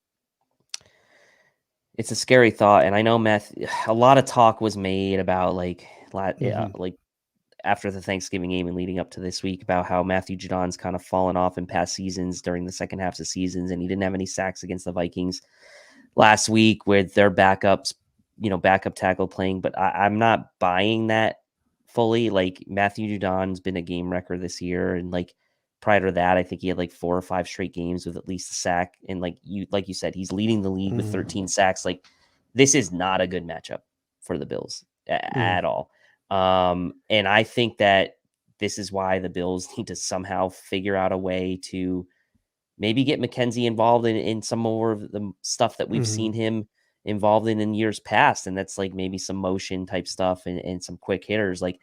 S3: It's a scary thought. And I know a lot of talk was made about like after the Thanksgiving game and leading up to this week about how Matthew Judon's kind of fallen off in past seasons during the second half of seasons. And he didn't have any sacks against the Vikings last week with their backup tackle playing. But I'm not buying that fully. Like, Matthew Judon's been a game wrecker this year. And like, prior to that, I think he had like 4 or 5 straight games with at least a sack. And like you said, he's leading the league with 13 sacks. Like, this is not a good matchup for the Bills at all. And I think that this is why the Bills need to somehow figure out a way to maybe get McKenzie involved in some more of the stuff that we've seen him involved in years past. And that's like maybe some motion type stuff and some quick hitters. Like,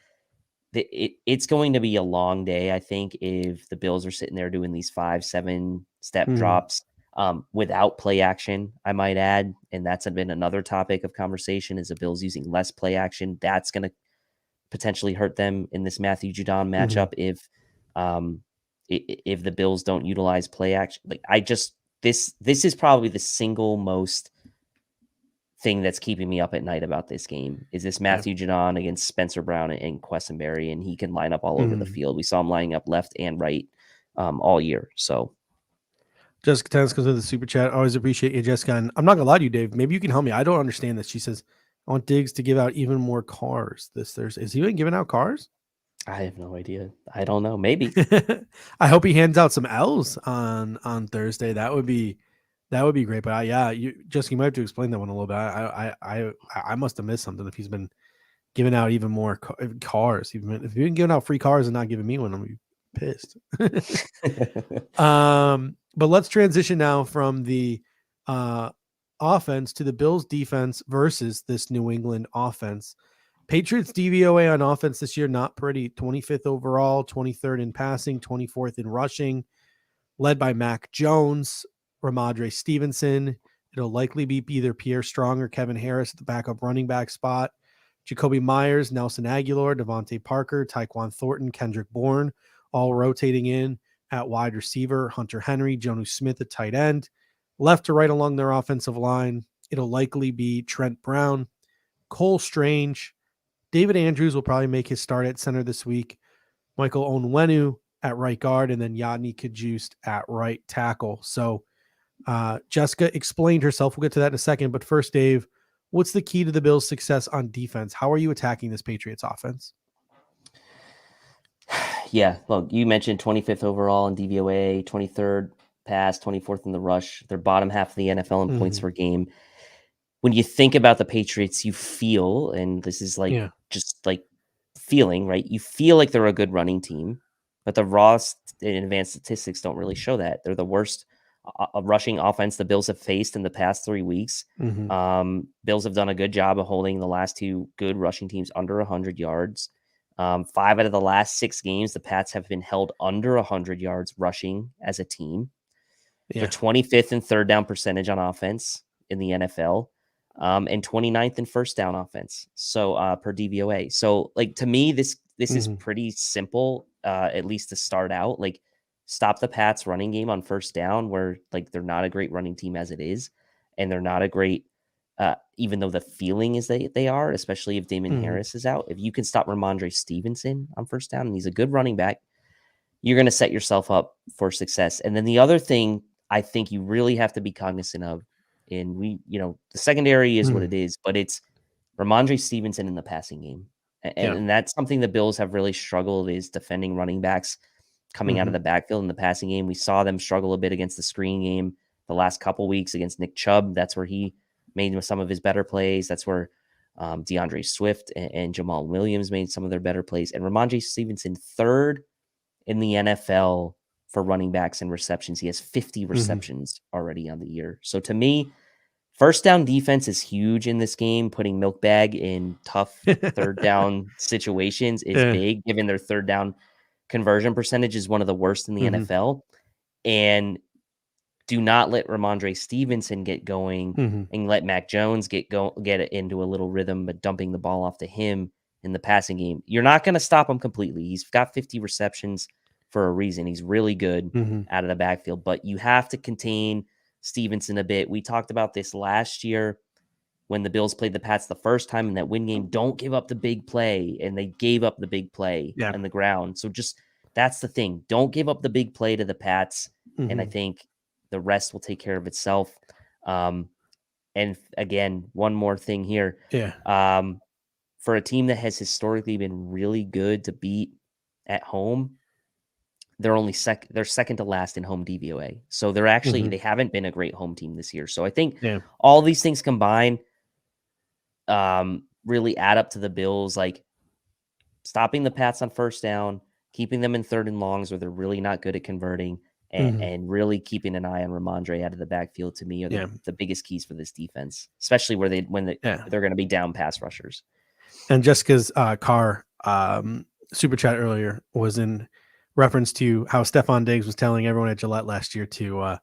S3: it's going to be a long day, I think, if the Bills are sitting there doing these 5-7 step drops without play action, I might add. And that's been another topic of conversation, is the Bills using less play action. That's going to potentially hurt them in this Matthew Judon matchup if the Bills don't utilize play action. Like, this is probably the single most thing that's keeping me up at night about this game, is this Matthew Judon against Spencer Brown and Quessenberry, and he can line up all over the field. We saw him lining up left and right all year. So
S2: Jessica Tennis comes with the super chat. Always appreciate you, Jessica. And I'm not gonna lie to you, Dave. Maybe you can help me. I don't understand this. She says, I want Diggs to give out even more cars this Thursday. Is he even giving out cars?
S3: I have no idea. I don't know. Maybe.
S2: I hope he hands out some L's on Thursday. That would be great. But Jessica, you might have to explain that one a little bit. I must have missed something if he's been giving out even more cars. If you've been giving out free cars and not giving me one, I'm gonna be pissed. But let's transition now from the offense to the Bills defense versus this New England offense. Patriots DVOA on offense this year, not pretty. 25th overall, 23rd in passing, 24th in rushing, led by Mac Jones, Ramondre Stevenson. It'll likely be either Pierre Strong or Kevin Harris at the backup running back spot. Jacoby Myers, Nelson Aguilar, Devontae Parker, Tyquan Thornton, Kendrick Bourne, all rotating in at wide receiver. Hunter Henry, Jonnu Smith at tight end. Left to right along their offensive line, it'll likely be Trent Brown, Cole Strange. David Andrews will probably make his start at center this week. Michael Onwenu at right guard, and then Yadni Kajust at right tackle. So Jessica explained herself. We'll get to that in a second. But first, Dave, what's the key to the Bills' success on defense? How are you attacking this Patriots offense?
S3: Yeah, look, you mentioned 25th overall in DVOA, 23rd pass, 24th in the rush. They're bottom half of the NFL in points per game. When you think about the Patriots, you feel, and this is just like feeling, right? You feel like they're a good running team, but the raw and advanced statistics don't really show that. They're the worst rushing offense the Bills have faced in the past 3 weeks. Bills have done a good job of holding the last two good rushing teams under 100 yards. 5 out of the last 6 games, the Pats have been held under 100 yards rushing as a team. They're 25th in third down percentage on offense in the NFL, and 29th in first down offense. So per DVOA. So like, to me, this is pretty simple, at least to start out. Like, stop the Pats running game on first down, where like they're not a great running team as it is, and they're not a great even though the feeling is that they are, especially if Damon Harris is out. If you can stop Ramondre Stevenson on first down, and he's a good running back, you're going to set yourself up for success. And then the other thing I think you really have to be cognizant of, and the secondary is what it is, but it's Ramondre Stevenson in the passing game. And that's something the Bills have really struggled, is defending running backs coming out of the backfield in the passing game. We saw them struggle a bit against the screen game the last couple weeks against Nick Chubb. That's where he made some of his better plays. That's where DeAndre Swift and Jamal Williams made some of their better plays. And Ramondre Stevenson, 3rd in the NFL for running backs and receptions. He has 50 receptions already on the year. So to me, first down defense is huge in this game. Putting Milkbag in tough third down situations is big, given their third down conversion percentage is one of the worst in the NFL. And do not let Ramondre Stevenson get going and let Mac Jones get it into a little rhythm, but dumping the ball off to him in the passing game. You're not going to stop him completely. He's got 50 receptions for a reason. He's really good out of the backfield, but you have to contain Stevenson a bit. We talked about this last year when the Bills played the Pats the first time in that win game. Don't give up the big play, and they gave up the big play on the ground. So that's the thing. Don't give up the big play to the Pats, and I think the rest will take care of itself. And again, one more thing here. For a team that has historically been really good to beat at home, they're second to last in home DVOA. So they're actually, they haven't been a great home team this year. So I think all these things combined really add up to the Bills, like stopping the Pats on first down, keeping them in third and longs where they're really not good at converting, and really keeping an eye on Ramondre out of the backfield, to me, are the biggest keys for this defense, especially where they're going to be down pass rushers.
S2: And Jessica's car super chat earlier was in reference to how Stephon Diggs was telling everyone at Gillette last year to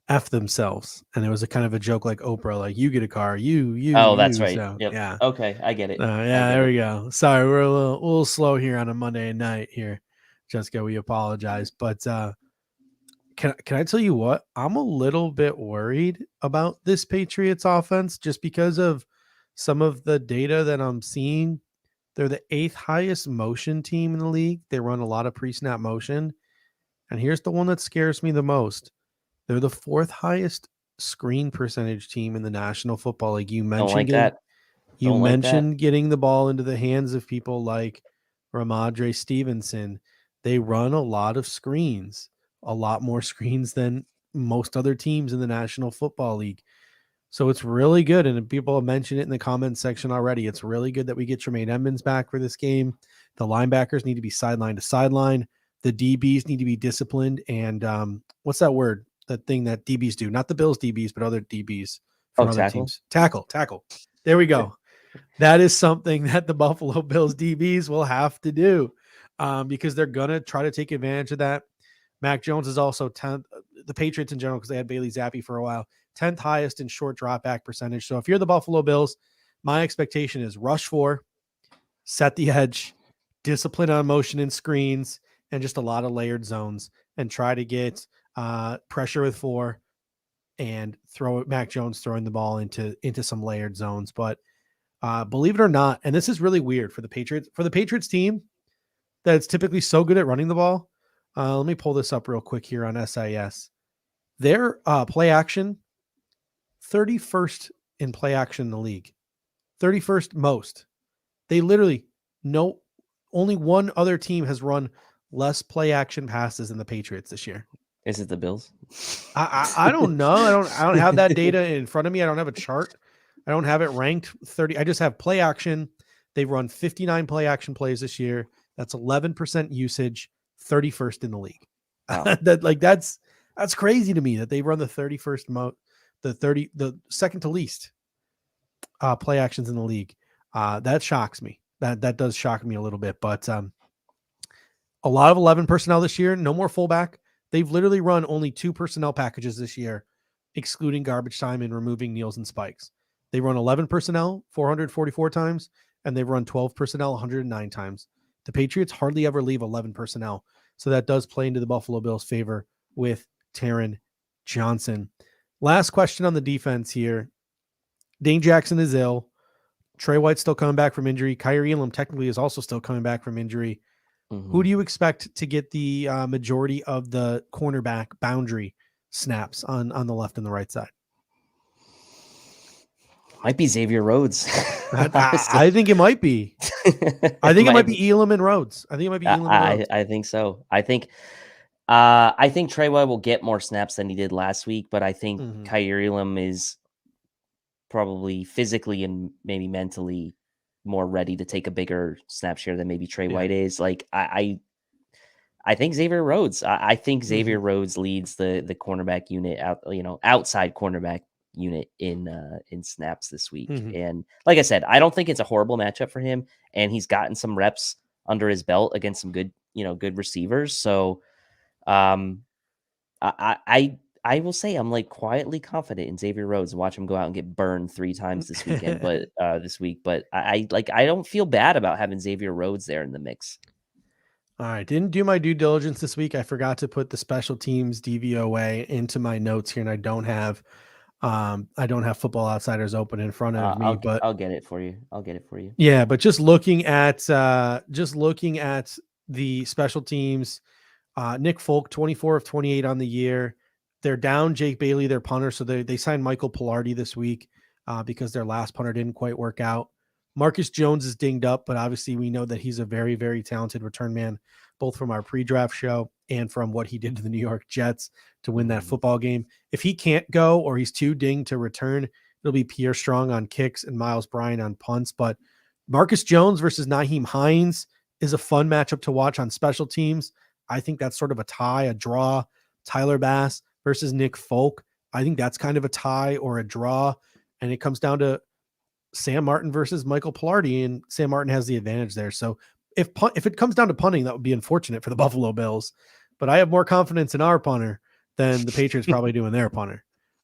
S2: F themselves. And it was a kind of a joke like Oprah, like you get a car,
S3: Oh, that's
S2: you.
S3: right.
S2: So
S3: Yep.
S2: yeah.
S3: Okay, I get it.
S2: Yeah, there we go. Sorry, we're a little slow here on a Monday night here. Jessica, we apologize. But can I tell you what? I'm a little bit worried about this Patriots offense just because of some of the data that I'm seeing. They're the 8th highest motion team in the league. They run a lot of pre-snap motion. And here's the one that scares me the most. They're the 4th highest screen percentage team in the National Football League. You
S3: Don't
S2: mentioned
S3: like
S2: getting
S3: that. Don't like that.
S2: getting the ball into the hands of people like Ramondre Stevenson. They run a lot of screens, a lot more screens than most other teams in the National Football League. So it's really good. And people have mentioned it in the comments section already. It's really good that we get Tremaine Edmunds back for this game. The linebackers need to be sideline to sideline. The DBs need to be disciplined. And what's that word? That thing that DBs do, not the Bills DBs, but other DBs from other
S3: tackle?
S2: teams. Tackle. There we go. That is something that the Buffalo Bills DBs will have to do because they're going to try to take advantage of that. Mac Jones is also 10th. The Patriots in general, because they had Bailey Zappi for a while, 10th highest in short drop back percentage. So if you're the Buffalo Bills, my expectation is rush 4, set the edge, discipline on motion and screens, and just a lot of layered zones, and try to get pressure with 4 and throw Mac Jones throwing the ball into some layered zones. But believe it or not, and this is really weird for the Patriots team that's typically so good at running the ball. Let me pull this up real quick here on SIS. Their play action, 31st in play action in the league, 31st most. They literally only one other team has run less play action passes than the Patriots this year.
S3: Is it the Bills?
S2: I don't know. I don't have that data in front of me. I don't have a chart. I don't have it ranked 30. I just have play action. They've run 59 play action plays this year. That's 11% usage, 31st in the league. Wow. That's crazy to me that they run the 31st the second to least play actions in the league. That shocks me. That does shock me a little bit, but a lot of 11 personnel this year, no more fullback. They've literally run only 2 personnel packages this year, excluding garbage time and removing kneels and spikes. They run 11 personnel 444 times, and they've run 12 personnel 109 times. The Patriots hardly ever leave 11 personnel. So that does play into the Buffalo Bills' favor with Taron Johnson. Last question on the defense here. Dane Jackson is ill. Trey White's still coming back from injury. Kyrie Elam technically is also still coming back from injury. Mm-hmm. Who do you expect to get the majority of the cornerback boundary snaps on the left and the right side?
S3: Might be Xavier Rhodes.
S2: I think it might be. I think it might be Elam and Rhodes. I think it might be Elam and Rhodes.
S3: I think so. I think Trey White will get more snaps than he did last week, but I think Kyrie Elam is probably physically and maybe mentally more ready to take a bigger snap share than maybe Trey White is. Like I think Xavier Rhodes. I think Xavier Rhodes leads the cornerback unit outside cornerback unit in snaps this week. And like I said, I don't think it's a horrible matchup for him, and he's gotten some reps under his belt against some good receivers. So I will say I'm like quietly confident in Xavier Rhodes. Watch him go out and get burned 3 times this weekend, but this week. But I don't feel bad about having Xavier Rhodes there in the mix.
S2: All right, didn't do my due diligence this week. I forgot to put the special teams DVOA into my notes here, and I don't have Football Outsiders open in front of me. But
S3: I'll get it for you.
S2: Yeah, but just looking at the special teams, Nick Folk 24 of 28 on the year. They're down Jake Bailey, their punter, so they signed Michael Pilardi this week because their last punter didn't quite work out. Marcus Jones is dinged up, but obviously we know that he's a very, very talented return man, both from our pre-draft show and from what he did to the New York Jets to win that football game. If he can't go or he's too dinged to return, it'll be Pierre Strong on kicks and Miles Bryant on punts. But Marcus Jones versus Nyheim Hines is a fun matchup to watch on special teams. I think that's sort of a tie, a draw. Tyler Bass versus Nick Folk. I think that's kind of a tie or a draw. And it comes down to Sam Martin versus Michael Pilardi, and Sam Martin has the advantage there. So if it comes down to punting, that would be unfortunate for the Buffalo Bills. But I have more confidence in our punter then the Patriots probably doing their punter.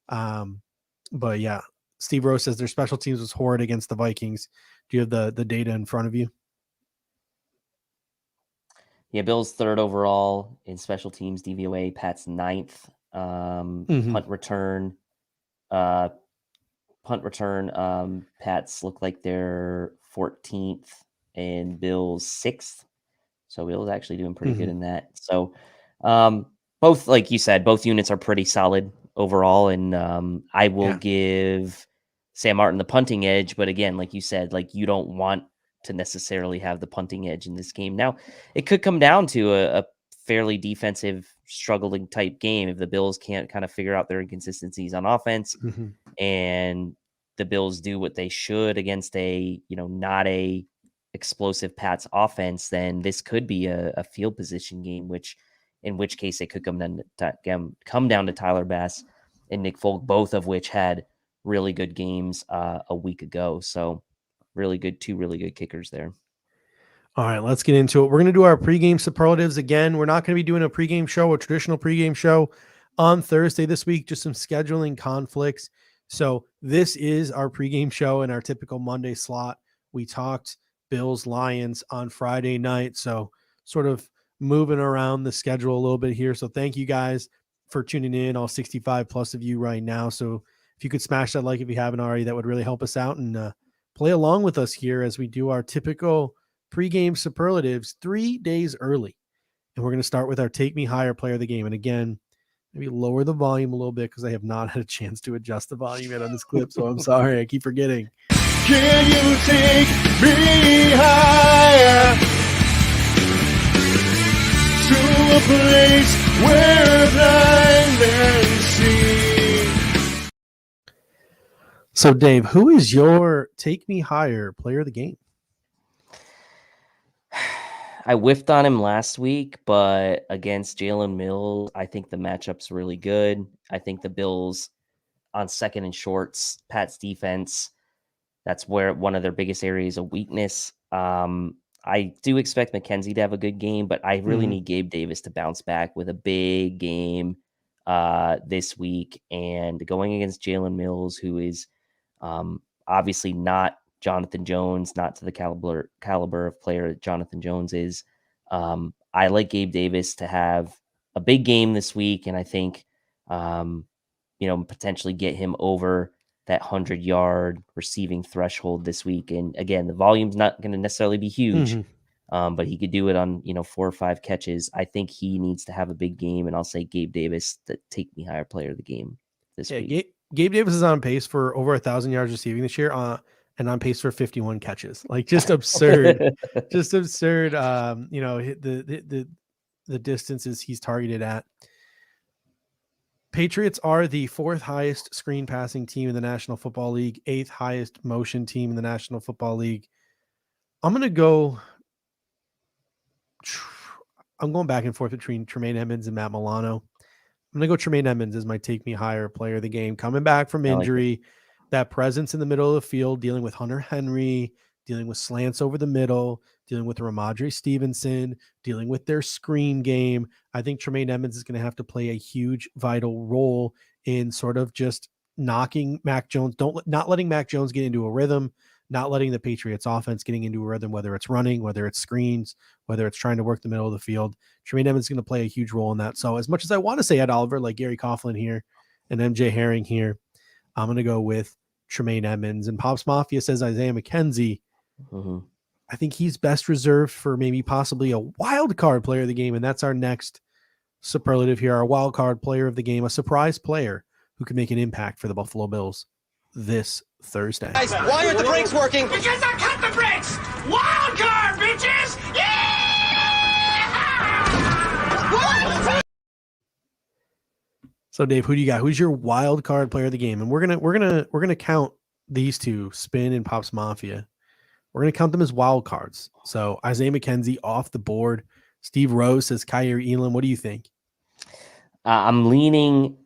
S2: But yeah, Steve Rose says their special teams was horrid against the Vikings. Do you have the data in front of you?
S3: Yeah, Bills third overall in special teams DVOA. Pat's ninth. Punt return. Pats look like they're 14th and Bills 6th. So Bills actually doing pretty good in that. So both, like you said, both units are pretty solid overall. And I will give Sam Martin the punting edge. But again, like you said, like you don't want to necessarily have the punting edge in this game. Now, it could come down to a fairly defensive, struggling type game if the Bills can't kind of figure out their inconsistencies on offense and the Bills do what they should against a, not a explosive Pats offense, then this could be a field position game, in which case it could come down to Tyler Bass and Nick Folk, both of which had really good games a week ago. So two really good kickers there.
S2: All right, let's get into it. We're going to do our pregame superlatives again. We're not going to be doing a traditional pregame show on Thursday this week, just some scheduling conflicts. So this is our pregame show in our typical Monday slot. We talked Bills Lions on Friday night. So sort of moving around the schedule a little bit here. So thank you guys for tuning in, all 65 plus of you right now. So if you could smash that like if you haven't already, that would really help us out and play along with us here as we do our typical pregame superlatives 3 days early. And we're going to start with our Take Me Higher player of the game. And again, maybe lower the volume a little bit because I have not had a chance to adjust the volume yet on this clip. So I'm sorry. I keep forgetting.
S4: Can you take me higher to a place where blind men see?
S2: So Dave, who is your Take Me Higher player of the game?
S3: I whiffed on him last week, but against Jalen Mills, I think the matchup's really good. I think the Bills on second and shorts, Pat's defense, that's where one of their biggest areas of weakness. I do expect McKenzie to have a good game, but I really need Gabe Davis to bounce back with a big game this week. And going against Jalen Mills, who is obviously not Jonathan Jones, not to the caliber of player that Jonathan Jones is. I like Gabe Davis to have a big game this week, and I think, potentially get him over that 100-yard receiving threshold this week. And again, the volume's not going to necessarily be huge, but he could do it on 4 or 5 catches. I think he needs to have a big game, and I'll say Gabe Davis, the Take Me Higher player of the game this week.
S2: Gabe Davis is on pace for over 1,000 yards receiving this year. And on pace for 51 catches, like just absurd, just absurd. The distances he's targeted at. Patriots are the 4th highest screen passing team in the National Football League, 8th highest motion team in the National Football League. I'm going back and forth between Tremaine Edmunds and Matt Milano. I'm going to go Tremaine Edmunds as my Take Me Higher player of the game, coming back from injury. That presence in the middle of the field, dealing with Hunter Henry, dealing with slants over the middle, dealing with Ramondre Stevenson, dealing with their screen game. I think Tremaine Edmunds is going to have to play a huge, vital role in sort of just knocking Mac Jones, not letting Mac Jones get into a rhythm, not letting the Patriots offense getting into a rhythm, whether it's running, whether it's screens, whether it's trying to work the middle of the field. Tremaine Edmunds is going to play a huge role in that. So as much as I want to say Ed Oliver, like Gary Coughlin here and MJ Herring here, I'm going to go with Tremaine Edmunds. And Pops Mafia says Isaiah McKenzie. I think he's best reserved for maybe possibly a wild card player of the game. And that's our next superlative here, our wild card player of the game, a surprise player who can make an impact for the Buffalo Bills this Thursday.
S4: Guys, why aren't the brakes working? Because I cut the brakes! Wild card, bitches! Yeah! What?
S2: So Dave, who do you got? Who's your wild card player of the game? And we're gonna count these two, Spin and Pops Mafia. We're gonna count them as wild cards. So Isaiah McKenzie off the board. Steve Rose says Kyer Elam. What do you think?
S3: I'm leaning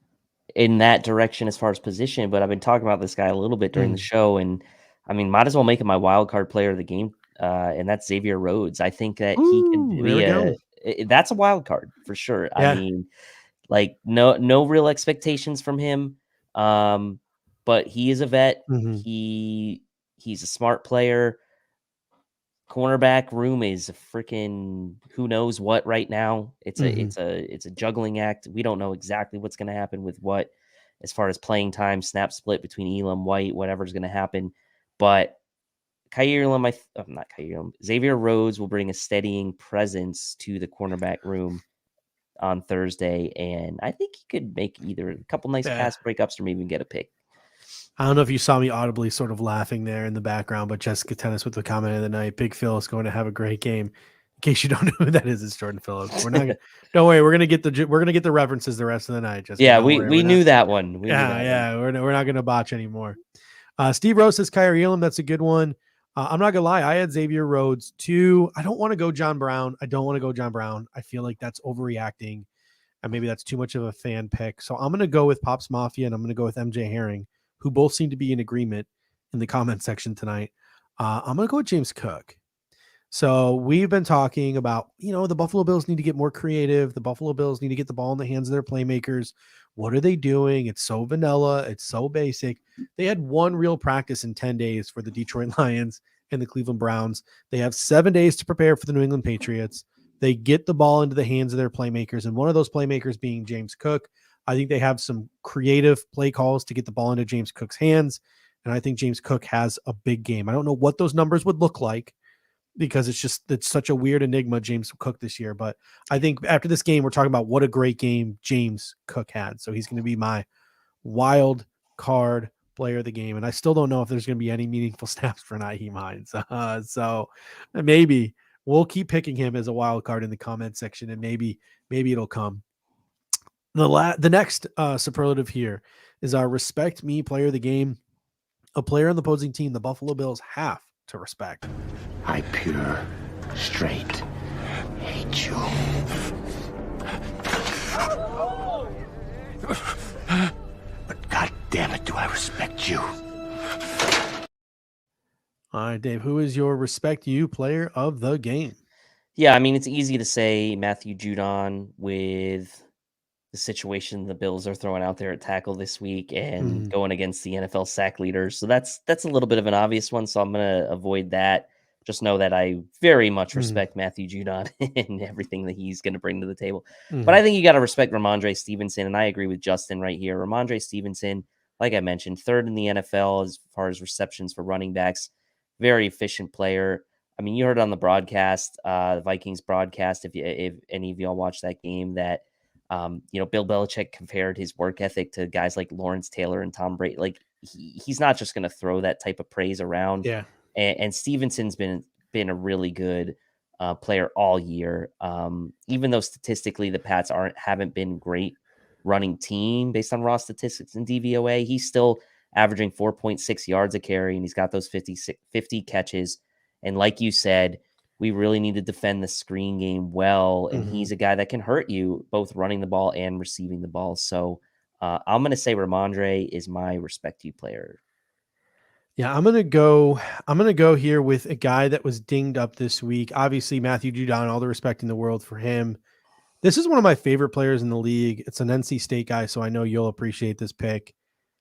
S3: in that direction as far as position, but I've been talking about this guy a little bit during the show, and I mean, might as well make him my wild card player of the game, and that's Xavier Rhodes. I think that he could be that's a wild card for sure. Yeah. I mean, Like no real expectations from him. But he is a vet.
S2: Mhm.
S3: He's a smart player. Cornerback room is a freaking who knows what right now. It's a juggling act. We don't know exactly what's going to happen with what, as far as playing time, snap split between Elam, White, whatever's going to happen. But Xavier Rhodes will bring a steadying presence to the cornerback room on Thursday, and I think he could make either a couple nice pass breakups or maybe even get a pick.
S2: I don't know if you saw me audibly sort of laughing there in the background, but Jessica Tennis with the comment of the night, Big Phil is going to have a great game. In case you don't know who that is, it's Jordan Phillips. We're not gonna, don't worry, we're gonna get the references the rest of the night. Jessica,
S3: Yeah,
S2: we
S3: knew that one.
S2: We're not gonna botch anymore. Steve Rose says Kyrie Elam. That's a good one. I'm not gonna lie, I had Xavier Rhodes too. I don't want to go John Brown. I feel like that's overreacting, and maybe that's too much of a fan pick. So I'm gonna go with Pops Mafia, and I'm gonna go with MJ Herring, who both seem to be in agreement in the comment section tonight. I'm gonna go with James Cook. So we've been talking about, the Buffalo Bills need to get more creative. The Buffalo Bills need to get the ball in the hands of their playmakers. What are they doing? It's so vanilla. It's so basic. They had one real practice in 10 days for the Detroit Lions and the Cleveland Browns. They have 7 days to prepare for the New England Patriots. They get the ball into the hands of their playmakers, and one of those playmakers being James Cook. I think they have some creative play calls to get the ball into James Cook's hands, and I think James Cook has a big game. I don't know what those numbers would look like, because it's such a weird enigma, James Cook, this year. But I think after this game, we're talking about what a great game James Cook had. So he's going to be my wild card player of the game. And I still don't know if there's going to be any meaningful snaps for Nyheim Hines. So maybe we'll keep picking him as a wild card in the comment section, and maybe it'll come. The next superlative here is our respect me player of the game. A player on the opposing team the Buffalo Bills have to respect.
S5: I pure, straight hate you. But God damn it, do I respect you.
S2: All right, Dave, who is your respect you player of the game?
S3: Yeah, I mean, it's easy to say Matthew Judon with the situation the Bills are throwing out there at tackle this week and going against the NFL sack leaders. So that's a little bit of an obvious one. So I'm going to avoid that. Just know that I very much respect Matthew Judon and everything that he's going to bring to the table. But I think you got to respect Ramondre Stevenson. And I agree with Justin right here. Ramondre Stevenson, like I mentioned, third in the NFL as far as receptions for running backs. Very efficient player. I mean, you heard it on the broadcast, the Vikings broadcast, if any of y'all watched that game, that Bill Belichick compared his work ethic to guys like Lawrence Taylor and Tom Brady. Like he's not just going to throw that type of praise around.
S2: Yeah.
S3: And Stevenson's been a really good player all year. Even though statistically the Pats haven't been great running team based on raw statistics and DVOA, he's still averaging 4.6 yards a carry, and he's got those 50 catches. And like you said, we really need to defend the screen game well, and he's a guy that can hurt you both running the ball and receiving the ball. So I'm going to say Ramondre is my respect you player.
S2: Yeah, I'm gonna go here with a guy that was dinged up this week. Obviously, Matthew Judon, all the respect in the world for him. This is one of my favorite players in the league. It's an NC State guy, so I know you'll appreciate this pick.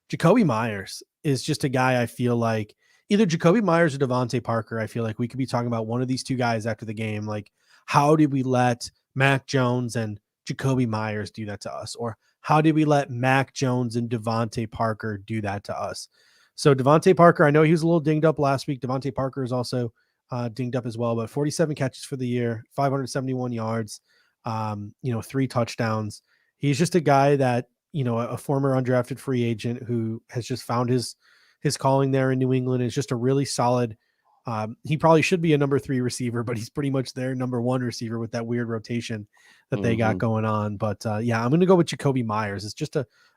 S2: Jacoby Myers is just a guy I feel like either Jacoby Myers or Devontae Parker. I feel like we could be talking about one of these two guys after the game. Like, how did we let Mac Jones and Jacoby Myers do that to us? Or how did we let Mac Jones and Devontae Parker do that to us? So Devontae Parker, I know he was a little dinged up last week. Devontae Parker is also dinged up as well, but 47 catches for the year, 571 yards, 3 touchdowns. He's just a guy that, a former undrafted free agent who has just found his calling there in New England. Is just a really solid. He probably should be a number 3 receiver, but he's pretty much their number 1 receiver with that weird rotation that they got going on. But I'm going to go with Jacoby Myers. It's just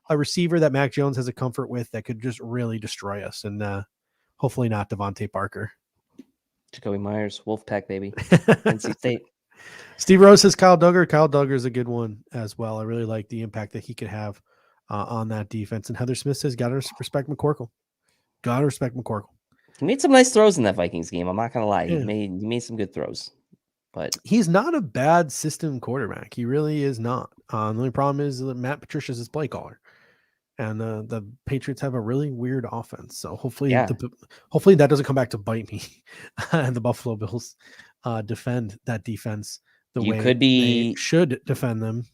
S2: a receiver that Mac Jones has a comfort with that could just really destroy us, and hopefully not Devontae Parker.
S3: Jacoby Myers, Wolfpack, baby. NC State.
S2: Steve Rose says Kyle Duggar. Kyle Duggar is a good one as well. I really like the impact that he could have on that defense. And Heather Smith says, gotta respect McCorkle. Gotta respect McCorkle.
S3: He made some nice throws in that Vikings game. I'm not gonna lie.
S2: Yeah.
S3: He made some good throws. but
S2: he's not a bad system quarterback. He really is not. The only problem is that Matt Patricia's his play caller, and the Patriots have a really weird offense. So hopefully,
S3: Yeah.
S2: hopefully that doesn't come back to bite me. And the Buffalo Bills defend that defense the
S3: You
S2: way
S3: could
S2: they
S3: be-
S2: should defend them.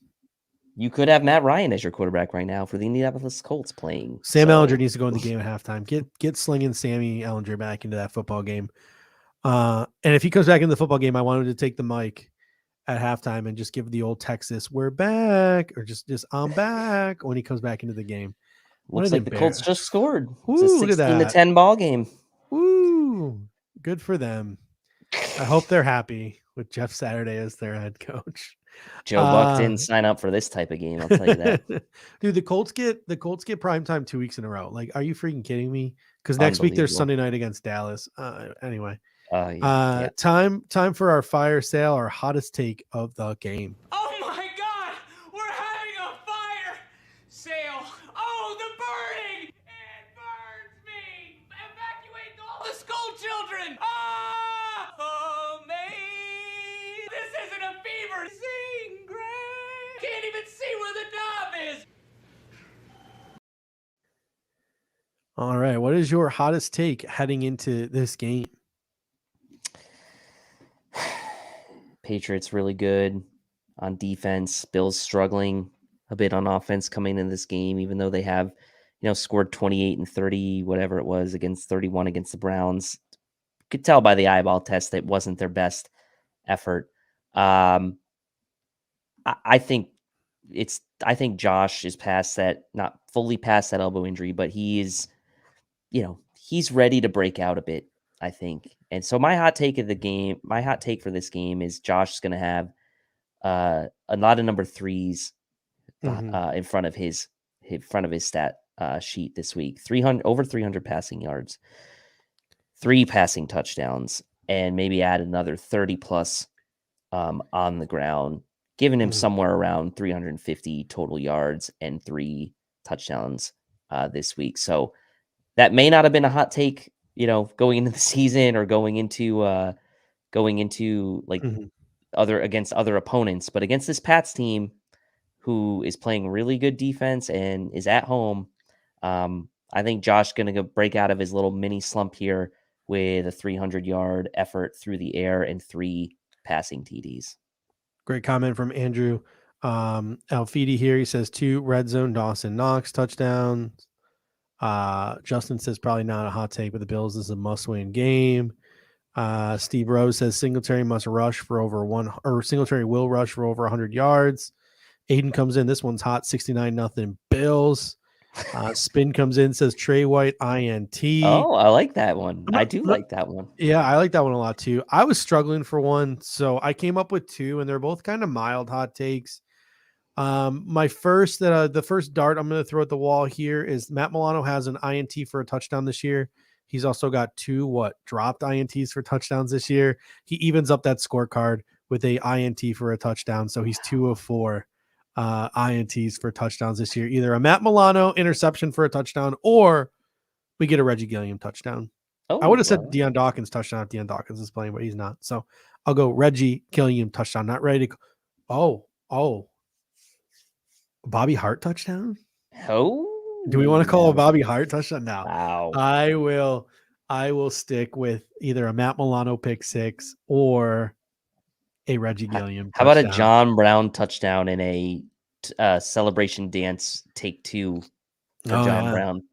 S3: you could have Matt Ryan as your quarterback right now for the Indianapolis Colts playing.
S2: Sam
S3: So,
S2: Ellinger needs to go in the game at halftime. Get slinging Sammy Ellinger back into that football game. And if he comes back in the football game, I want him to take the mic at halftime and just give the old Texas "We're back" or just "I'm back" when he comes back into the game. What
S3: looks
S2: an
S3: like the Colts just scored.
S2: Ooh,
S3: It's a
S2: look at
S3: 16-10 ball game.
S2: Woo! Good for them. I hope they're happy with Jeff Saturday as their head coach.
S3: Joe Buck didn't sign up for this type of game. I'll tell you that.
S2: Dude, the Colts get primetime 2 weeks in a row. Like, are you freaking kidding me? Because next week there's
S3: Unbelievable.
S2: Sunday night against Dallas. Anyway,
S3: Yeah.
S2: time for our fire sale, our hottest take of the game.
S4: Oh my God! We're having a fire sale! Oh, the burning! It burns me! Evacuate all the school children! Oh, me! This isn't a fever! Sing, Gray! Can't even see where the knob is!
S2: All right, what is your hottest take heading into this game?
S3: Patriots really good on defense. Bills struggling a bit on offense coming into this game, even though they have, scored 28 and 30, whatever it was, against 31 against the Browns. Could tell by the eyeball test that it wasn't their best effort. I think Josh is past that, not fully past that elbow injury, but he is, he's ready to break out a bit, I think. And so my hot take for this game is Josh is going to have a lot of number threes in front of his stat sheet this week. Over 300 passing yards, 3 passing touchdowns, and maybe add another 30 plus on the ground, giving him somewhere around 350 total yards and 3 touchdowns this week. So that may not have been a hot take, going into the season or going into against other opponents, but against this Pats team who is playing really good defense and is at home, I think Josh going to break out of his little mini slump here with a 300-yard effort through the air and 3 passing TDs.
S2: Great comment from Andrew Alfidi here. He says 2 red zone Dawson Knox touchdowns. Justin says probably not a hot take, but the Bills is a must-win game. Steve Rose says Singletary will rush for over 100 yards. Aiden comes in. This one's hot, 69-0 Bills. Spin comes in, says Trey White INT.
S3: Oh, I like that one. I do like that one.
S2: Yeah, I like that one a lot too. I was struggling for one, so I came up with 2, and they're both kind of mild hot takes. The first dart I'm going to throw at the wall here is Matt Milano has an INT for a touchdown this year. He's also got 2 dropped INTs for touchdowns this year. He evens up that scorecard with a INT for a touchdown, so he's 2 of 4 INTs for touchdowns this year. Either a Matt Milano interception for a touchdown, or we get a Reggie Gilliam touchdown. I would have said Deion Dawkins touchdown if Deion Dawkins is playing, but he's not. So I'll go Reggie Gilliam touchdown. Not ready to. Oh. Bobby Hart touchdown?
S3: Oh,
S2: do we want to call a Bobby Hart touchdown? No.
S3: Wow.
S2: I will stick with either a Matt Milano pick 6 or a Reggie Gilliam touchdown.
S3: How about a John Brown touchdown in a celebration dance take 2 for John Brown?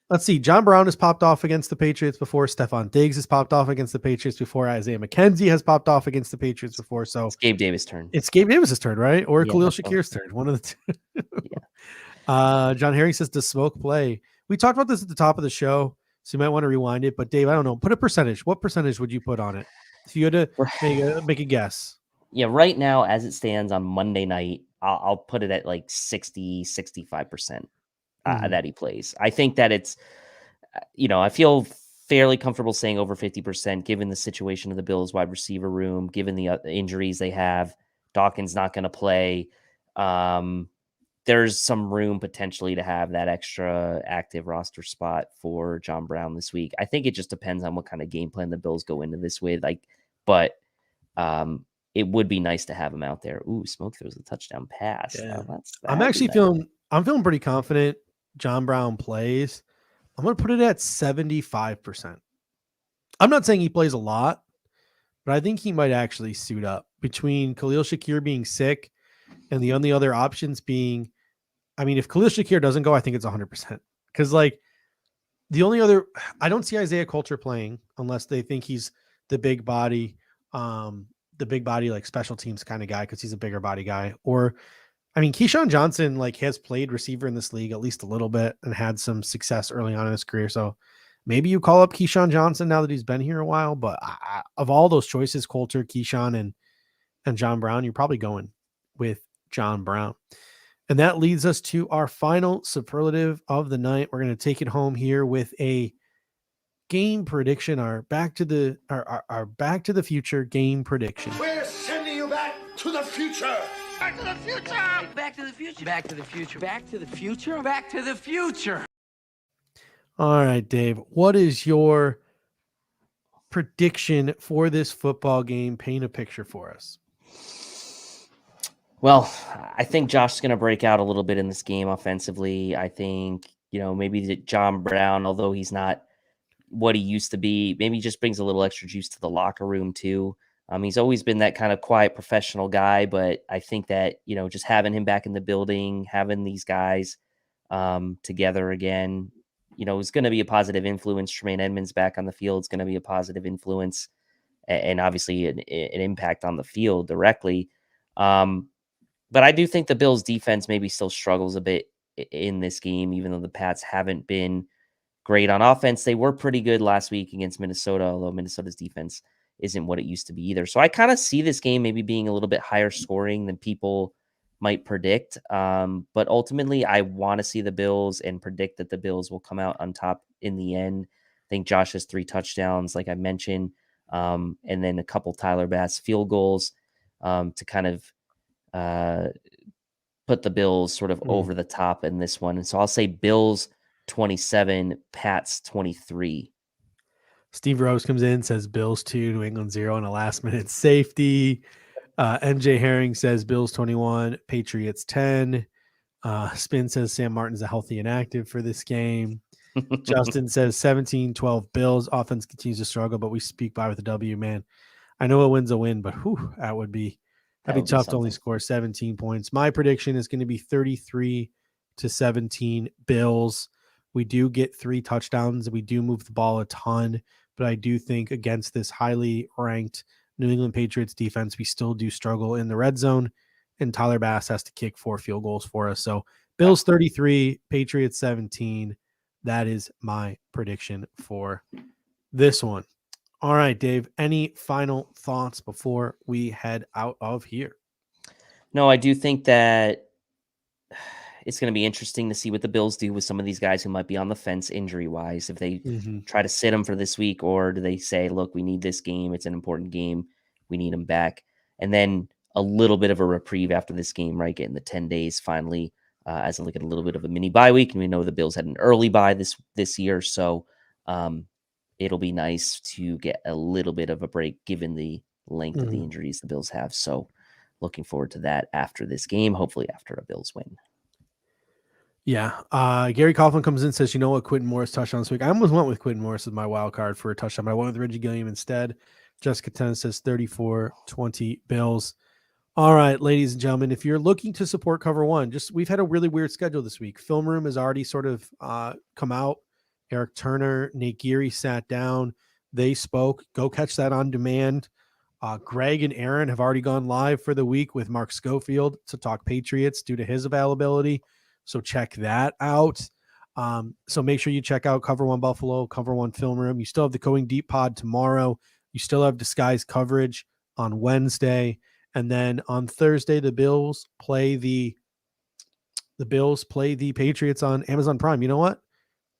S2: Let's see. John Brown has popped off against the Patriots before. Stephon Diggs has popped off against the Patriots before. Isaiah McKenzie has popped off against the Patriots before. So
S3: it's Gabe Davis' turn.
S2: It's Gabe Davis' turn, right? Or Khalil Shakir's turn. One of the 2.
S3: Yeah.
S2: John Herring says, does Smoke play? We talked about this at the top of the show, so you might want to rewind it. But Dave, I don't know. Put a percentage. What percentage would you put on it? If you had to make a guess.
S3: Yeah, right now, as it stands on Monday night, I'll put it at like 60, 65% that he plays. I think that it's, I feel fairly comfortable saying over 50%, given the situation of the Bills wide receiver room, given the injuries they have. Dawkins not going to play. There's some room potentially to have that extra active roster spot for John Brown this week. I think it just depends on what kind of game plan the Bills go into this with. it would be nice to have him out there. Ooh, Smoke throws a touchdown pass.
S2: Yeah.
S3: I'm actually
S2: I'm feeling pretty confident John Brown plays. I'm going to put it at 75%. I'm not saying he plays a lot, but I think he might actually suit up between Khalil Shakir being sick and the only other options being, I mean, if Khalil Shakir doesn't go, I think it's 100%. Because like the only other, I don't see Isaiah Coulter playing unless they think he's the big body like special teams kind of guy because he's a bigger body guy. Or, I mean, Keyshawn Johnson like has played receiver in this league at least a little bit and had some success early on in his career. So maybe you call up Keyshawn Johnson now that he's been here a while. But of all those choices, Coulter, Keyshawn, and John Brown, you're probably going with John Brown. And that leads us to our final superlative of the night. We're going to take it home here with a game prediction, our back to the future game prediction.
S5: We're sending you back to the future.
S4: Back to the future! Back to the future! Back to the future! Back to the future! Back to the future!
S2: All right, Dave, what is your prediction for this football game? Paint a picture for us.
S3: Well, I think Josh is going to break out a little bit in this game offensively. I think, maybe John Brown, although he's not what he used to be, maybe just brings a little extra juice to the locker room too. He's always been that kind of quiet professional guy, but I think that, just having him back in the building, having these guys together again, is going to be a positive influence. Tremaine Edmunds back on the field is going to be a positive influence and obviously an impact on the field directly. But I do think the Bills defense maybe still struggles a bit in this game, even though the Pats haven't been great on offense. They were pretty good last week against Minnesota, although Minnesota's defense isn't what it used to be either. So I kind of see this game maybe being a little bit higher scoring than people might predict. But ultimately, I want to see the Bills and predict that the Bills will come out on top in the end. I think Josh has 3 touchdowns, like I mentioned, and then a couple Tyler Bass field goals to kind of put the Bills sort of over the top in this one. And so I'll say Bills 27, Pats 23.
S2: Steve Rose comes in, says Bills 2, New England 0 on a last-minute safety. MJ Herring says Bills 21, Patriots 10. Spin says Sam Martin's a healthy and active for this game. Justin says 17-12 Bills. Offense continues to struggle, but we speak by with a W, man. I know a win's a win, but that'd be tough to only score 17 points. My prediction is going to be 33-17 Bills. We do get 3 touchdowns. We do move the ball a ton, but I do think against this highly ranked New England Patriots defense, we still do struggle in the red zone, and Tyler Bass has to kick 4 field goals for us. So Bills 33, Patriots 17. That is my prediction for this one. All right, Dave, any final thoughts before we head out of here?
S3: No, I do think that it's going to be interesting to see what the Bills do with some of these guys who might be on the fence injury-wise. If they try to sit them for this week, or do they say, look, we need this game. It's an important game. We need them back. And then a little bit of a reprieve after this game, right? Getting the 10 days finally as a little bit of a mini bye week. And we know the Bills had an early bye this year. So it'll be nice to get a little bit of a break given the length of the injuries the Bills have. So looking forward to that after this game, hopefully after a Bills win.
S2: Yeah. Gary Coughlin comes in and says, you know what, Quentin Morris touchdown this week. I almost went with Quentin Morris as my wild card for a touchdown, but I went with Reggie Gilliam instead. Jessica Ten says 34-20 Bills. All right, ladies and gentlemen, if you're looking to support Cover One, we've had a really weird schedule this week. Film Room has already sort of come out. Eric Turner, Nate Geary sat down. They spoke. Go catch that on demand. Greg and Aaron have already gone live for the week with Mark Schofield to talk Patriots due to his availability. So check that out. So make sure you check out Cover One Buffalo, Cover One Film Room. You still have the Going Deep pod tomorrow. You still have Disguise coverage on Wednesday. And then on Thursday, the Bills play the Patriots on Amazon Prime. You know what?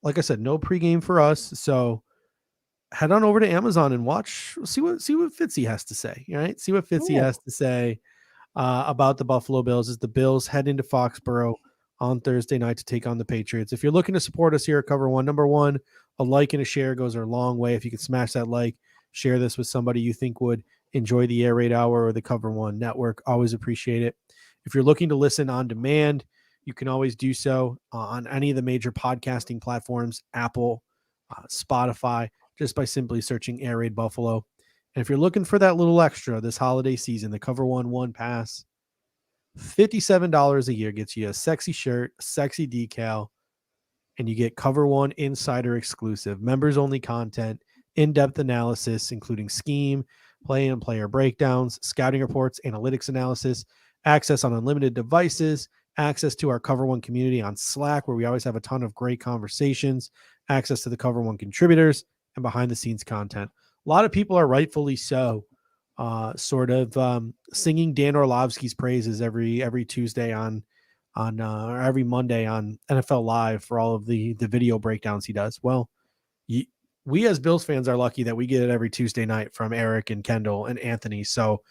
S2: Like I said, no pregame for us. So head on over to Amazon and watch, see what Fitzy has to say. All right. See what Fitzy has to say about the Buffalo Bills as the Bills head into Foxborough on Thursday night to take on the Patriots. If you're looking to support us here at Cover One, number one, a like and a share goes a long way. If you can smash that like, share this with somebody you think would enjoy the Air Raid Hour or the Cover One Network. Always appreciate it. If you're looking to listen on demand, you can always do so on any of the major podcasting platforms, Apple, Spotify, just by simply searching Air Raid Buffalo. And if you're looking for that little extra this holiday season, the Cover One Pass, $57 a year gets you a sexy shirt, a sexy decal, and you get Cover One Insider exclusive, members only content, in-depth analysis, including scheme, play and player breakdowns, scouting reports, analytics analysis, access on unlimited devices, access to our Cover One community on Slack, where we always have a ton of great conversations, access to the Cover One contributors, and behind the scenes content. A lot of people are rightfully so singing Dan Orlovsky's praises every Tuesday or every Monday on NFL Live for all of the video breakdowns he does. Well, we as Bills fans are lucky that we get it every Tuesday night from Eric and Kendall and Anthony. So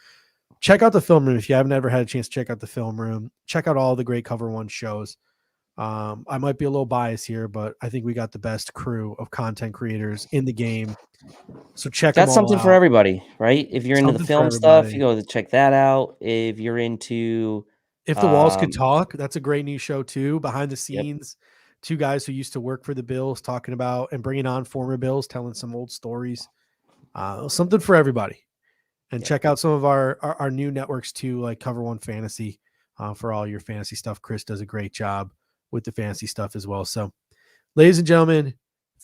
S2: check out the Film Room if you haven't ever had a chance to check out the Film Room. Check out all the great Cover One shows. I might be a little biased here, but I think we got the best crew of content creators in the game. So check
S3: That's
S2: them all
S3: something
S2: out.
S3: for everybody, right? If you're into the
S2: Something
S3: film
S2: for
S3: stuff,
S2: everybody.
S3: you go to check that out. If you're into
S2: If the Walls Could Talk, that's a great new show too. Behind the scenes, two guys who used to work for the Bills talking about and bringing on former Bills, telling some old stories. Something for everybody. And check out some of our new networks too, like Cover One Fantasy for all your fantasy stuff. Chris does a great job with the fantasy stuff as well. So, ladies and gentlemen,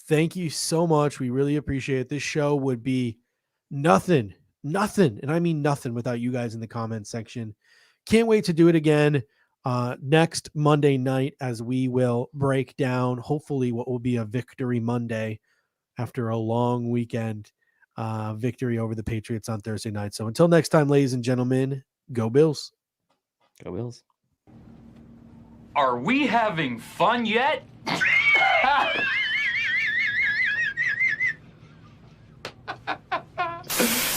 S2: thank you so much. We really appreciate it. This show would be nothing, and I mean nothing without you guys in the comment section. Can't wait to do it again next Monday night as we will break down, hopefully, what will be a victory Monday after a long weekend victory over the Patriots on Thursday night. So until next time, ladies and gentlemen, go Bills.
S3: Go Bills.
S4: Are we having fun yet?